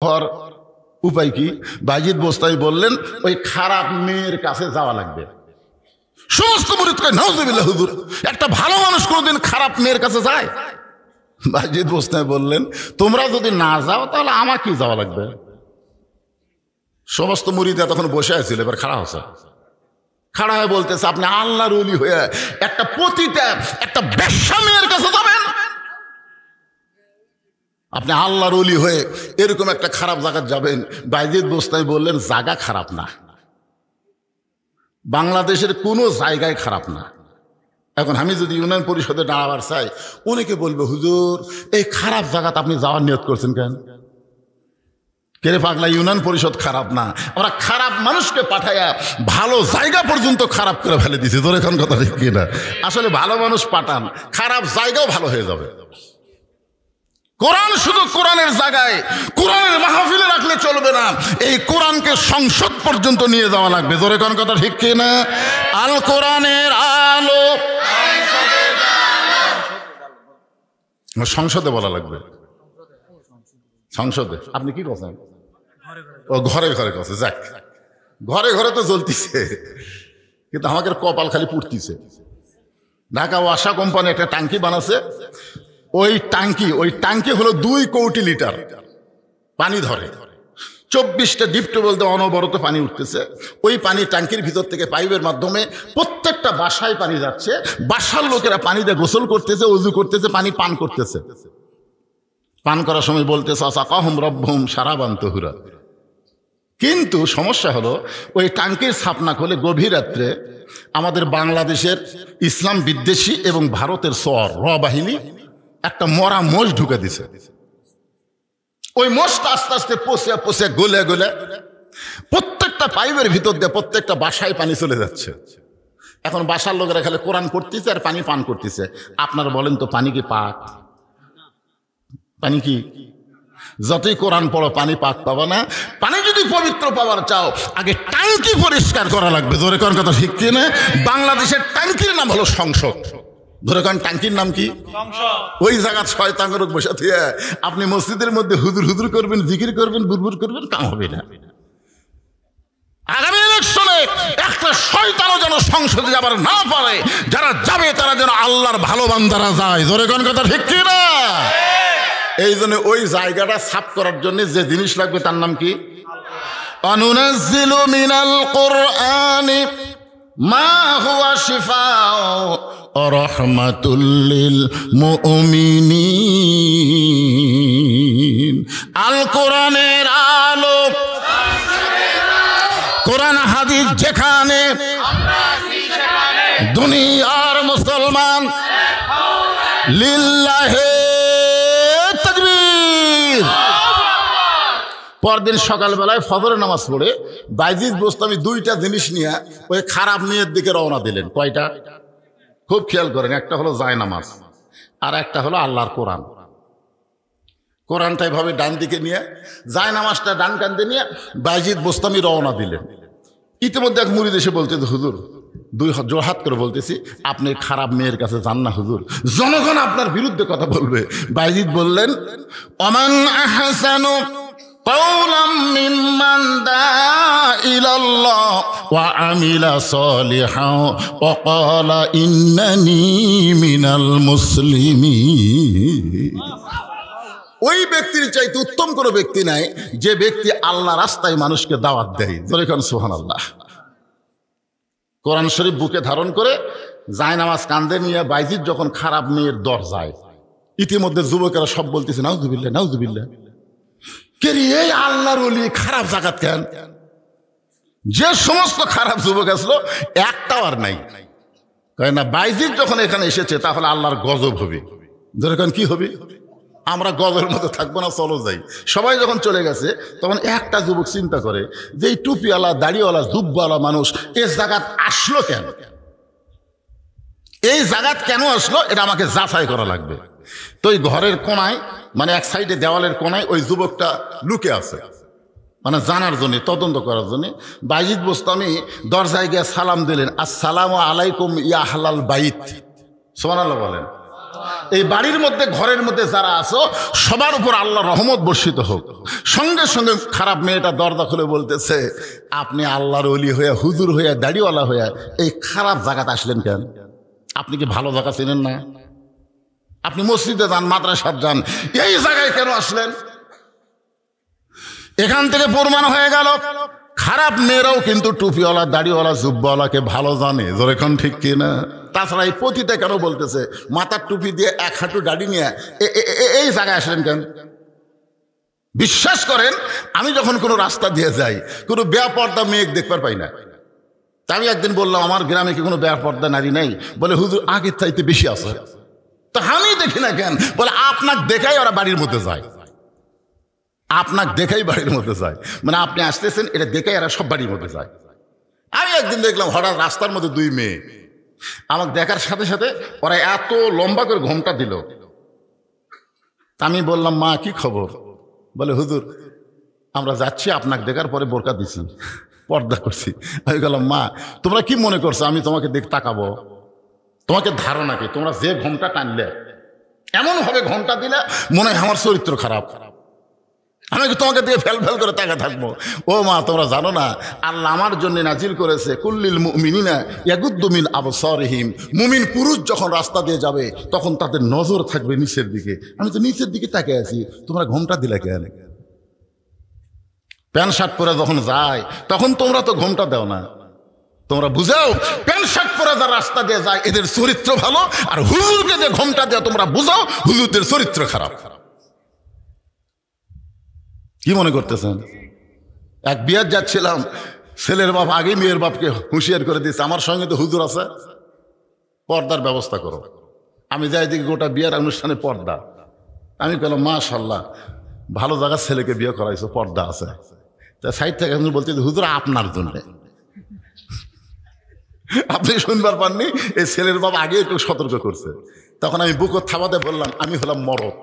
হওয়ার উপায় কি? বাজিদ বোস্তামি বললেন ওই খারাপ মেয়ের কাছে যাওয়া লাগবে। সমস্ত মুরিদ কয় নাউজুবিল্লাহ হুজুর, একটা ভালো মানুষ কোনোদিন খারাপ মেয়ের কাছে যায়? বাজিদ বোস্তামি বললেন তোমরা যদি না যাও তাহলে আমাকে যাওয়া লাগবে। সমস্ত মুরিদ তখন বসে আছিল, এবার খাড়া হচ্ছে, খাড়া হয়ে বলতেছে আপনি আল্লাহর ওলি হয়ে একটা পতিতা একটা বেশ্যা মেয়ের কাছে যাবেন? আপনি আল্লাহর ওলি হয়ে এরকম একটা খারাপ জায়গা যাবেন? বাজিদ বোস্তামি বললেন জায়গা খারাপ না, বাংলাদেশের কোনো জায়গায় খারাপ না। এখন আমি যদি ইউনিয়ন পরিষদে দাঁড়াবার চাই, অনেকে বলবে হুজুর এই খারাপ জায়গাতে আপনি যাওয়ার নিয়ত করছেন কেন? কেরে পাগলা, ইউনিয়ন পরিষদ খারাপ না, ওরা খারাপ মানুষকে পাঠাইয়া ভালো জায়গা পর্যন্ত খারাপ করে ফেলে দিছে। তোর এখন কথা ঠিক কিনা? আসলে ভালো মানুষ পাঠান, খারাপ জায়গাও ভালো হয়ে যাবে। কোরআন শুধু কোরআনের জায়গায় কোরআনের মাহফিলে রাখলে চলবে না, এই কোরআনকে সংসদ পর্যন্ত নিয়ে যাওয়া লাগবে। জোরে কোন কথা ঠিক কিনা? আল কোরআনের আলো সংসদে বলা লাগবে। সংসদে আপনি কি করছেন? ও ঘরে ঘরে করছে, যাক ঘরে ঘরে তো জ্বলতিছে, কিন্তু আমাকে কপাল খালি পুড়তিছে। ঢাকা ওয়াসা কোম্পানি একটা ট্যাঙ্কি বানাচ্ছে, ওই ট্যাঙ্কি হলো 2 কোটি লিটার পানি ধরে, 24টা ডিপ টিউবওয়েল দিয়ে অনবরত পানি উঠতেছে। ওই পানি ট্যাঙ্কির ভিতর থেকে পাইপের মাধ্যমে প্রত্যেকটা বাসায় পানি যাচ্ছে, বাসার লোকেরা পানি দিয়ে গোসল করতেছে, ওযু করতেছে, পানি পান করতেছে। পান করার সময় বলতেছে আসাকাহুম রব্বুহুম শারাবান তাহুরা। কিন্তু সমস্যা হলো ওই ট্যাঙ্কির ছাপনা খুলে গভীর রাত্রে আমাদের বাংলাদেশের ইসলাম বিদ্বেষী এবং ভারতের সর র বাহিনী একটা মরা মোষ ঢুকে দিছে। ওই মোষটা আস্তে আস্তে পচে পচে গলে গলে প্রত্যেকটা পাইপের ভিতর দিয়ে প্রত্যেকটা বাসায় পানি চলে যাচ্ছে। এখন বাসার লোকেরা খালি কোরআন পড়তেছে আর পানি পান করতেছে। আপনারা বলেন তো পানি কি পাক? পানি কি? যতই কোরআন পড়ো পানি পাক পাবা না। পানি যদি পবিত্র পাওয়ার চাও আগে ট্যাঙ্কি পরিষ্কার করা লাগবে। ধরে কোন কথা ঠিক কিনা? বাংলাদেশের ট্যাঙ্কির নাম হলো সংসদ। ধরে কোন ট্যাঙ্কির নাম কি? ওই জায়গা শয়তানের বসে থেকে আপনি মসজিদের মধ্যে হুজুর হুজুর করবেন, জিকির করবেন, বুরবুর করবেন, কাম হবে না। আগামী ইলেকশনে একটা শয়তানও যেন সংসদে যাবার না পারে, যারা যাবে তারা যেন আল্লাহর ভালো বান্দারা যায়। ধরে কোন কথা ঠিক কিনা? এই জন্য ওই জায়গাটা সাফ করার জন্য যে জিনিস লাগবে তার নাম কি? আনুনাজ্জিলু মিনাল কুরআনি মা হুয়া শিফাউ ওয়া রাহমাতুল লিল মুমিনিন। আল কোরআনের আলো, কোরআন হাদিস যেখানে দুনিয়ার মুসলমান লিল্লাহে তাকবীর। পরদিন সকালবেলায় ফজরের নামাজ পড়ে বাজিদ বোস্তামি 2টা জিনিস নিয়ে ওই খারাপ মেয়ের দিকে রওনা দিলেন। কয়টা? খুব খেয়াল করেন, একটা হলো জায়নামাজ আর একটা হলো আল্লাহর কোরআন। কোরআনটা এভাবে ডান দিকে নিয়ে জায়নামাজটা ডান কান্দে নিয়ে বাজিদ বোস্তামি রওনা দিলেন। ইতিমধ্যে এক মুরিদ এসে বলতে, হুজুর 2 জোড়হাত করে বলতেছি আপনি খারাপ মেয়ের কাছে যান না হুজুর, জনগণ আপনার বিরুদ্ধে কথা বলবে। বাজিদ বললেন ওমান আহসানু কাওলাম মিম্মান দাআ ইলাল্লাহ ওয়া আমিলা সলিহান ওয়া ক্বালা ইন্নানি মিনাল মুসলিমিন। ওই ব্যক্তির চাইতে উত্তম কোনো ব্যক্তি নাই যে ব্যক্তি আল্লাহ রাস্তায় মানুষকে দাওয়াত দেয়। যেরকম সুবহানাল্লাহ। কোরআন শরীফ বুকে ধারণ করে জায়নামাজ কাঁধে নিয়ে বাইজিদ যখন খারাপ মেয়ের দর যায়, ইতিমধ্যে যুবকেরা সব বলতেছে নাউজুবিল্লাহ নাউজুবিল্লাহ। কে রে এই আল্লাহর ওলি খারাপ জায়গাত কেন? যে সমস্ত খারাপ যুবক আসলো একটাও আর নাই। কয় না বাইজিদ যখন এখানে এসেছে তাহলে আল্লাহর গজব হবে। যেরকম কি হবে? আমরা গজবের মতো থাকবো না, চলো যাই। সবাই যখন চলে গেছে তখন একটা যুবক চিন্তা করে যে এই টুপিওয়ালা দাড়িওয়ালা জুব্বাওয়ালা মানুষ এই জায়গাত আসলো কেন? এই জায়গাত কেন আসলো এটা আমাকে যাচাই করা লাগবে। তো ওই ঘরের কোনায় মানে এক সাইডে দেওয়ালের কোনায় ওই যুবকটা লুকে আছে, মানে জানার জন্য, তদন্ত করার জন্য। বাজিদ বোস্তামি দরজায় গিয়ে সালাম দিলেন, আসসালামু আলাইকুম ইয়া আহলাল বাইত। সুবহানাল্লাহ বলেন। এই বাড়ির মধ্যে ঘরের মধ্যে যারা আছো সবার উপর আল্লাহ রহমত বর্ষিত হোক। সঙ্গে সঙ্গে খারাপ মেয়েটা দরজা খুলে বলতেছে, আপনি আল্লাহর ওলি হয়ে, হুজুর হয়ে, দাড়িওয়ালা হয়ে এই খারাপ জায়গাতে আসলেন কেন? আপনি কি ভালো জায়গা চেনেন না? আপনি মসজিদে যান, মাদ্রাসার যান, এই জায়গায় কেন আসলেন? এখান থেকে প্রমাণ হয়ে গেল খারাপ মেয়েরাও কিন্তু টুপিওয়ালা, দাড়িওয়ালা, জুব্বাওয়ালাকে ভালো জানে। যেরকম ঠিক কিনা? তাছাড়া এই পতিতে কেন বলতেছে মাথার টুপি দিয়ে এক হাঁটু দাড়ি নিয়ে এই জায়গায় আসলেন কেন? বিশ্বাস করেন, আমি যখন কোনো রাস্তা দিয়ে যাই কোনো বেপর্দা মেয়ে দেখবার পাই না। তা আমি একদিন বললাম, আমার গ্রামে কি কোনো বেপর্দা নারী নেই? বলে হুজুর আগের চাইতে বেশি আছে। তো আমি দেখি না কেন? বলে আপনাকে দেখাই ওরা বাড়ির মধ্যে যায়, আপনাকে দেখাই বাড়ির মধ্যে যায়, মানে আপনি আসতেছেন এটা দেখাই এরা সব বাড়ির মধ্যে যায়। আমি একদিন দেখলাম হঠাৎ রাস্তার মধ্যে দুই মেয়ে, আমাকে দেখার সাথে সাথে ওরা এত লম্বা করে ঘোমটা দিল। আমি বললাম, মা কি খবর? বলে হুজুর আমরা যাচ্ছি, আপনাকে দেখার পরে বোরকা দিছি, পর্দা করছি। আমি বললাম, মা তোমরা কি মনে করছো আমি তোমাকে তাকাবো? তোমাকে ধারণা কি? তোমরা যে ঘোমটা টানলে, এমন ভাবে ঘোমটা দিলে মনে হয় আমার চরিত্র খারাপ, আমি তোমাকে দিয়ে ফেল ফেল করে তাকা থাকবো। ও মা তোমরা জানো না আল্লাহ আমার জন্য নাজিল করেছে কুল্লিল মুমিনিনা ইয়াগুদ্দু মিন আবসারিহিম, মুমিন পুরুষ যখন রাস্তা দিয়ে যাবে তখন তাদের নজর থাকবে নিচের দিকে। আমি তো নিচের দিকে তাকিয়ে আছি, তোমরা ঘোমটা দিলে কেন? প্যান্ট শার্ট পরে যখন যায় তখন তোমরা তো ঘোমটা দাও না। তোমরা বুঝাও প্যান্ট শার্ট পরে যারা রাস্তা দিয়ে যায় এদের চরিত্র ভালো, আর হুজুরকে যে ঘোমটা দেওয়া তোমরা বুঝাও হুজুরদের চরিত্র খারাপ। কি মনে করতেছেন? এক বিয়ার যাচ্ছিলাম, ছেলের বাপ আগে মেয়ের বাপকে হুঁশিয়ার করে দিয়েছে, আমার সঙ্গে তো হুজুর আছে, পর্দার ব্যবস্থা করো। আমি যাই দেখি গোটা বিয়ার অনুষ্ঠানে পর্দা। আমি বললাম মাশাআল্লাহ ভালো জায়গার ছেলেকে বিয়ে করাইছো, পর্দা আছে। তা সাইড থেকে বলতে হুজুর আপনার জন্য। আপনি শুনবার পাননি, এই ছেলের বাপ আগে একটু সতর্ক করছে। তখন আমি বুকত থাবাতে বললাম, আমি হলাম মরদ,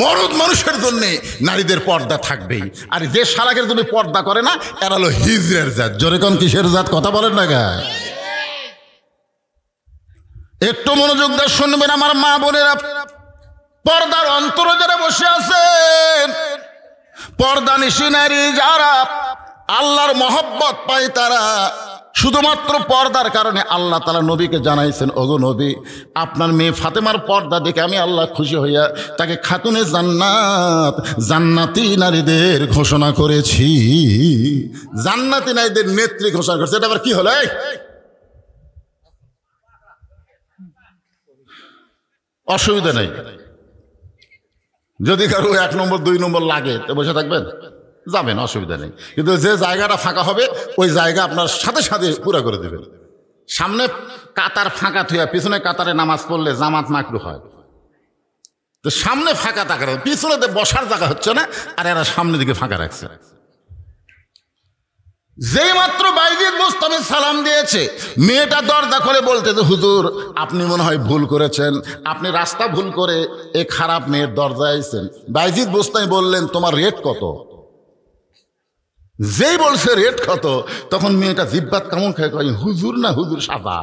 মরদ মানুষের জন্য নারীদের পর্দা থাকবেই। আর যে শালাকের জন্য পর্দা করে না এরা হলো হিজড়ের জাত। জোরে কোন কিসের জাত? কথা বলেন না গা। একটু মনোযোগ দিয়ে শুনবেন আমার মা বোনেরা, পর্দার অন্তরে যারা বসে আছেন, পর্দা নিশি নারী যারা আল্লাহর মহব্বত পায় তারা শুধুমাত্র পর্দার কারণে আল্লাহ তাআলা নবীকে জানাইছেন, ওগো নবী আপনার মেয়ে ফাতেমার পর্দা দেখে আমি আল্লাহ খুশি হইয়া তাকে খাতুনে জান্নাত, জান্নাতি নারীদের ঘোষণা করেছি। জান্নাতি নারীদের নেত্রী ঘোষণা করেছে। এটা আবার কি হলো? অসুবিধা নেই, যদি কারো 1 নম্বর 2 নম্বর লাগে তো বসে থাকবেন, যাবেন, অসুবিধা নেই। কিন্তু যে জায়গাটা ফাঁকা হবে ওই জায়গা আপনার সাথে সাথে পুরো করে দেবেন। সামনে কাতার ফাঁকা থুয়া পিছনে কাতারে নামাজ পড়লে জামাত মাকরুহ হয়। তো সামনে ফাঁকা থাকার, পিছনে বসার জায়গা হচ্ছে না, আর এরা সামনের দিকে ফাঁকা রাখছে। যেই মাত্র বাইজিদ বোস্তামি সালাম দিয়েছে, মেয়েটা দরজা করে বলতে, হুজুর আপনি মনে হয় ভুল করেছেন, আপনি রাস্তা ভুল করে এই খারাপ মেয়ের দরজায় আইছেন। বাইজিদ বোস্তামি বললেন, তোমার রেট কত? যেই বলছে রেট কত, তখন মেয়েটা জিব্বাত কামড় খায়, কয় হুজুর না হুজুর সাদা।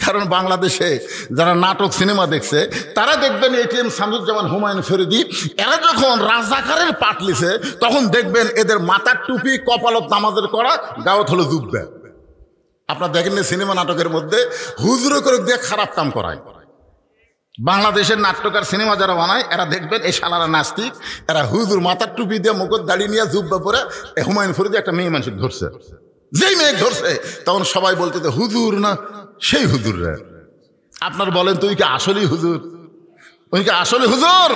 কারণ বাংলাদেশে যারা নাটক সিনেমা দেখছে তারা দেখবেন এটিএম শামসুজ্জামান, হুমায়ুন ফরিদি এরা যখন রাজাকারের পাট লিছে তখন দেখবেন এদের মাথার টুপি, কপালত নামাজের করা, গাওত হলো জুব্বা। আপনার দেখেন সিনেমা নাটকের মধ্যে হুজুর করে দিয়ে খারাপ কাম করায়। বাংলাদেশের নাট্যকার সিনেমা যারা বানায় এরা দেখবেন এই শালারা নাস্তিক, এরা হুজুর মাথার টুপি দিয়ে মুখত দাঁড়িয়ে নিয়ে জুব্বা পরে হুমায়ুন ফরিদি একটা মেয়ে মানুষ ধরছে। যেই মেয়ে ধরছে তখন সবাই বলতে হুজুর না সেই হুজুর রে। আপনার বলেন তুই কি আসলেই হুজুর? ওই কি আসলে হুজুর?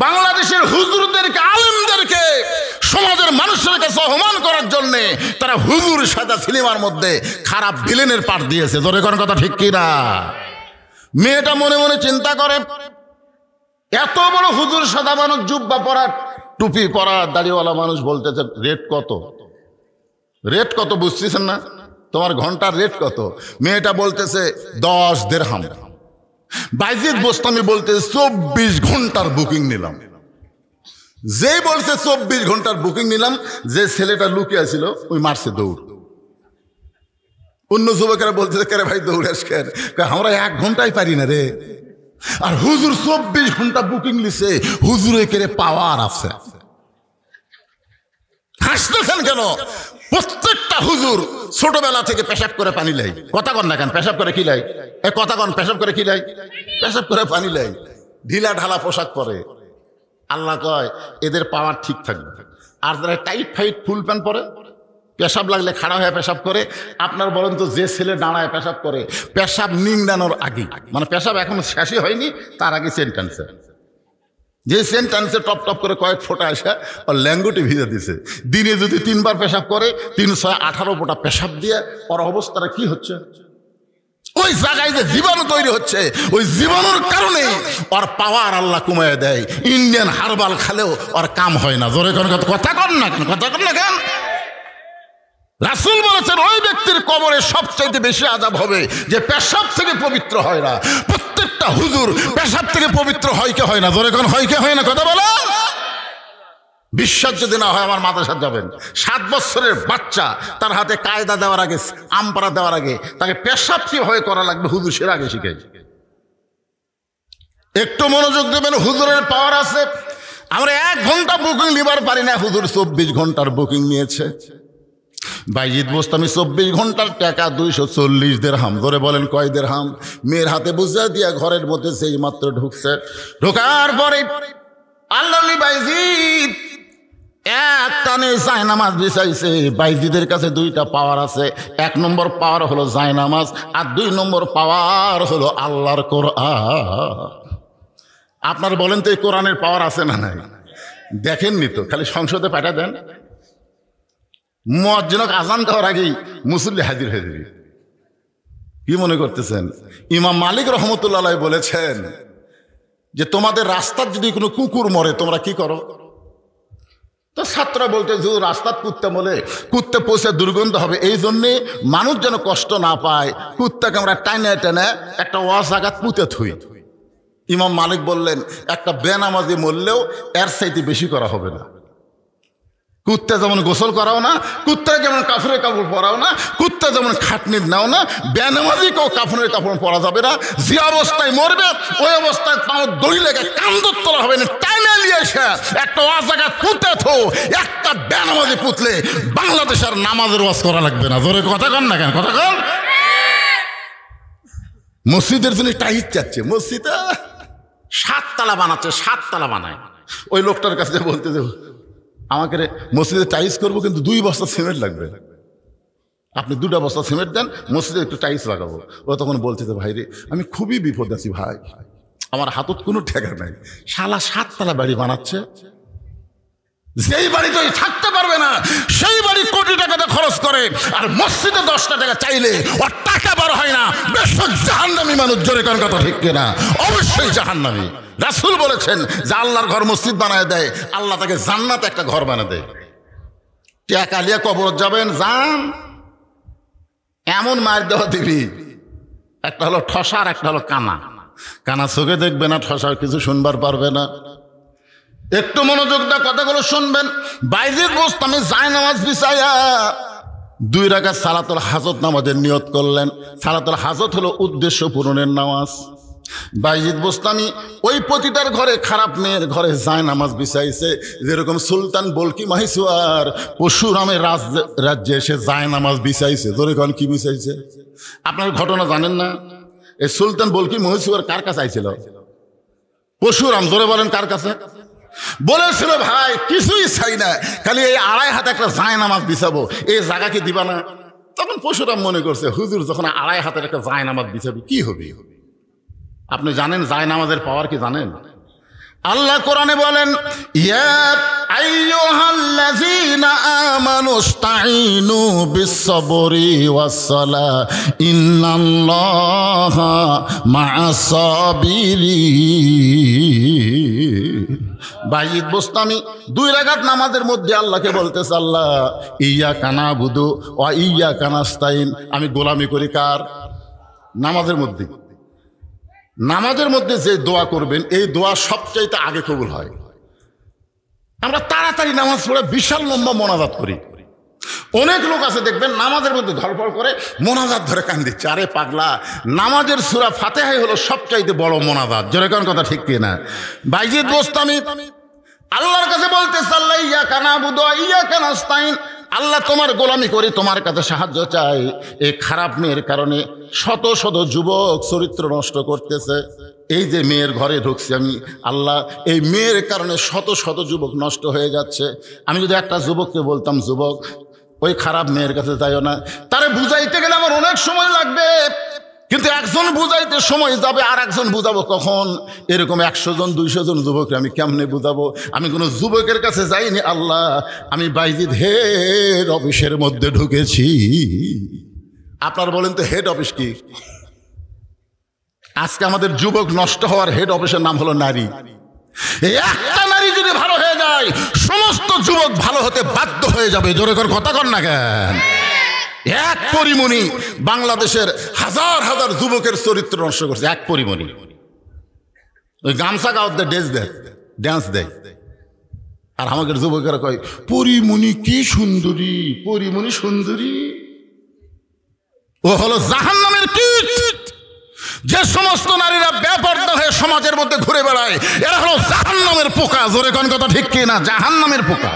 বাংলাদেশের হুজুরদেরকে, আলেমদেরকে সমাজের মানুষের কাছে অপমান করার জন্যে তারা হুজুর সাদা সিনেমার মধ্যে খারাপ ভিলেনের পাঠ দিয়েছে। তোর কোন কথা ঠিক কিনা? মেয়েটা মনে মনে চিন্তা করে, এত বড় হুজুর সাদা মানুষ, জুব্বা পরা, টুপি পরা, দাড়িওয়ালা মানুষ বলতেছে রেট কত? রেট কত বুঝতেছেন না? তোমার ঘন্টার রেট কত? মেয়েটা বলতেছে 10 দিরহাম। বাইজিদ বোস্তামি বলতেছে 24 ঘন্টার বুকিং নিলাম। যেই বলছে 24 ঘন্টার বুকিং নিলাম, যে ছেলেটা লুকিয়ে ছিল ওই মারছে দৌড়। অন্য যুবকেরা বলতেছে, কে ভাই দৌড়াস কেন? আমরা 1 ঘন্টায় পারি না রে। আর হুজুর 24 ঘন্টা বুকিং লিছে, হুজুরে কেড়ে পাওয়ার আছে। হাসতেছেন কেন? প্রত্যেকটা হুজুর ছোটবেলা থেকে পেশাব করে পানি লাই। কথা কন না কেন? পেশাব করে কি লাই? কথা কন, পেশাব করে কি লাই? পেশাব করে পানি লাই। ঢিলা ঢালা পোশাক পরে। আল্লাহ কয় এদের পাওয়ার ঠিক থাকবে। আর যারা টাইট ফাইট ফুল প্যান্ট পরে, পেশাব লাগলে খাড়া হয়ে পেশাব করে। আপনার বলেন তো, যে ছেলে দাঁড়ায় পেশাব করে, পেশাব নিংড়ানোর আগে, মানে পেশাব এখন শেষই হয়নি, তার আগে সেন্টেন্সে, যে সেন্টেন্সে টপ টপ করে কয়েক ফোঁটা আসে ওর ল্যাঙ্গুটি ভিজে দিছে। দিনে যদি 3 বার পেশাব করে, 3 6 18 ফোঁটা পেশাব দিয়ে ওর অবস্থাটা কি হচ্ছে? ওই জায়গায় যে জীবাণু তৈরি হচ্ছে, ওই জীবাণুর কারণে ওর পাওয়ার আল্লাহ কমায় দেয়। ইন্ডিয়ান হারবাল খালেও ওর কাম হয় না। জোরে কোন কথা কন না কেন? কথা কন না কেন? রাসূল বলেছেন ওই ব্যক্তির কবরে সবচাইতে বেশি আযাব হবে যে পেশাব থেকে পবিত্র হয় না। প্রত্যেকটা হুজুর পেশাব থেকে পবিত্র হয় কি হয় না? জোরে কোন হয় কি হয় না? কথা বলো। বিশ্বাস যদি না হয় আমার মাদ্রাসায় যাবেন। 7 বছরের বাচ্চা, তার হাতে কায়দা দেওয়ার আগে, আমপারা দেওয়ার আগে তাকে পেশাব কিভাবে করা লাগবে হুজুর সের আগে শিখাই। একটু মনোযোগ দেবেন, হুজুরের পাওয়ার আছে। আমরা 1 ঘন্টা বুকিং নিবার পারি না, হুজুর 24 ঘন্টার বুকিং নিয়েছে। বাইজিদ বোস্তামি 24 ঘন্টার টাকা 240 দিরহাম। ধরে বলেন কয় দিরহাম? মেয়ের হাতে বুঝা দিয়া ঘরের মধ্যে সেই মাত্র ঢুকছে। ঢোকার পরে আল্লাহর বাইজিদ এক টানে জায়নামাজ বিছাইছে। বাইজিদের কাছে 2টা পাওয়ার আছে। 1 নম্বর পাওয়ার হলো জায়নামাজ, আর 2 নম্বর পাওয়ার হলো আল্লাহর কোরআন। আপনার বলেন তো এই কোরআনের পাওয়ার আছে না নাই? দেখেননি তো, খালি সংসদে পাঠা দেন। মুয়াজ্জিনক আজান দেওয়ার আগেই মুসল্লি হাজির হয়ে যাবে। কি মনে করতেছেন? ইমাম মালিক রহমতুল্লাহ আলাইহি বলেছেন যে তোমাদের রাস্তার যদি কোনো কুকুর মরে তোমরা কি করো? তো ছাত্ররা বলতে যে রাস্তার কুত্তা মরে, কুত্তে পৌঁছে দুর্গন্ধ হবে, এই জন্যে মানুষ যেন কষ্ট না পায় কুত্তাকে আমরা টাইনে টেনে একটা ওয়াজাগাত পুঁতে থুই। ইমাম মালিক বললেন একটা বেনামাজি মরলেও এর চাইতে বেশি করা হবে না। কুত্তা যেমন গোসল করাও না, কুত্তা যেমন কাফনের কাপড় পরাও না, কুত্তা যেমন খাটনি নাও না, বেনামাজিকেও কাফনের কাপড় পরা যাবে না। যে অবস্থায় মরবে ওই অবস্থায় তার দড়ি লেগে কান্দর তোলা হবে না, টাইনে নিয়ে এসে একটা জায়গা পুঁতে থো। একটা বেনামাজি পুতলে বাংলাদেশের নামাজের ওয়াজ করা লাগবে না। জোরে কথা কন না কেন? কথা কন। মসজিদের জন্য টাইট চাচ্ছে, মসজিদে 7 তালা বানাচ্ছে, 7 তালা বানায়। ওই লোকটার কাছে বলতে দেব আমাকে মসজিদে টাইলস করবো, কিন্তু 2 বস্তা সিমেন্ট লাগবে। আপনি 2টা বস্তা সিমেন্ট দেন, মসজিদে একটু টাইলস লাগাবো। ও তখন বলছে যে ভাই রে, আমি খুবই বিপদ আছি ভাই, আমার হাতত কোনো ঠেকা নাই। শালা 7 তালা বাড়ি বানাচ্ছে, যেই বাড়িতে থাকতে পারবে না সেই বাড়ি কোটি টাকাতে খরচ করে, আর মসজিদে 10টা টাকা চাইলে ওর টাকা বার হয় না। বেশক জাহান্নামী মানুষ। জোরে কোন কথা ঠিক কিনা? অবশ্যই জাহান্নামী। রাসূল বলেছেন যে আল্লাহর ঘর মসজিদ বানায় দেয়, আল্লাহ তাকে জান্নাতে একটা ঘর বানায় দেয়। টাকা নিয়ে কবর যাবেন, যান, এমন মার দেওয়া দিবি। একটা হলো ঠসা আর একটা হলো কানা। কানা চোখে দেখবে না, ঠসা কিছু শুনবার পারবে না। একটু মনোযোগ দিয়ে কথাগুলো শুনবেন। বাইজিদ বোস্তামি জায়নামাজ বিছাইয়া 2 রাকাত সালাতুল হাজত নামাজের নিয়ত করলেন। সালাতুল হাজত হলো উদ্দেশ্য পূরণের নামাজ। বাইজিদ বোস্তামি ওই পতিতার ঘরে, খারাপ মেয়ের ঘরে জায়নামাজ বিছাইছে। যেরকম সুলতান বলকি মাহিসুয়ার পরশুরামের রাজ্যে এসে জায়নামাজ বিছাইছে। ধরে কোন কি বিছাইছে? আপনার ঘটনা জানেন না? এই সুলতান বলকি মহিসুয়ার কার কাছে আইছিল? পরশুরাম। জোরে বলেন কার কাছে? বলেছিল ভাই কিছুই চাই না, খালি এই 2.5 হাত একটা জায়নামাজ বিছাবো, এই জায়গা কি দিবা না? তখন পরশুরাম মনে করছে হুজুর যখন 2.5 হাতের একটা জায়নামাজ বিছাবি কি হবে? আপনি জানেন জায়নামাজের পাওয়ার কি জানেন? আল্লাহ কোরআনে বলেন ইয়া আইয়ুহাল্লাযীনা আমানুস্তাঈনু বিস-সাবরি ওয়াস-সালাহ ইন্নাল্লাহা মা'আস-সাবিরিন। বাইজিদ বোস্তামি 2 রাকাত নামাজের মধ্যে আল্লাহকে বলতেছে, আল্লাহ ইয়্যাকা না'বুদু ওয়া ইয়্যাকা নাস্তাঈন। আমি গোলামি করি কার? নামাজের মধ্যে। নামাজের মধ্যে যে দোয়া করবেন এই দোয়া সবচাইতে আগে কবুল হয়। আমরা তাড়াতাড়ি নামাজ পড়ে বিশাল লম্বা মোনাজাত করি। অনেক লোক আছে দেখবেন নামাজের মধ্যে ধরপড় করে মোনাজাত ধরে কান দিচ্ছে। আরে পাগলা, নামাজের সূরা ফাতিহাই হলো সবচাইতে বড় মোনাজাত। জোরে কোন কথা ঠিক কিনা? বাইজিদ বোস্তামি আল্লাহর কাছে বলতেছে, আল্লাহ ইয়াকা নাবুদু ওয়া ইয়াকা নাস্তাইন, আল্লাহ তোমার গোলামি করি, তোমার কাছে সাহায্য চাই। এই খারাপ মেয়ের কারণে শত শত যুবক চরিত্র নষ্ট করতেছে। এই যে মেয়ের ঘরে ঢুকছি আমি, আল্লাহ এই মেয়ের কারণে শত শত যুবক নষ্ট হয়ে যাচ্ছে। আমি যদি একটা যুবককে বলতাম, যুবক ওই খারাপ মেয়ের কাছে যাইও না, তারে বুঝাইতে গেলে আমার অনেক সময় লাগবে, কিন্তু একজন বুঝাইতে সময় যাবে, আর একজন বুঝাবো কখন? এরকম 100 জন 200 জন যুবককে আমি কেমনে বুঝাবো? আমি কোনো যুবকের কাছে যাইনি আল্লাহ, আমি বাইজিদ হেড অফিসের মধ্যে ঢুকেছি। আপনার বলেন তো হেড অফিস কি? আজকে আমাদের যুবক নষ্ট হওয়ার হেড অফিসের নাম হলো নারী। একটা নারী যদি ভালো হয়ে যায়, সমস্ত যুবক ভালো হতে বাধ্য হয়ে যাবে। জোরে করে কথা কর না কেন? এক পরিমণি বাংলাদেশের হাজার হাজার যুবকের চরিত্র নষ্ট করছে। এক পরিমণি ওই গামছা গাওয়াতে ড্যান্স দেয়, আর আমাদের যুবকেরা কয় পরিমণি কি সুন্দরী, পরিমণি সুন্দরী। ও হলো জাহান্নামের কীট। যে সমস্ত নারীরা বেপরদা হয়ে সমাজের মধ্যে ঘুরে বেড়ায়, এরা হলো জাহান্নামের পোকা। জোরে কোন কথা ঠিক কিনা? জাহান্নামের পোকা।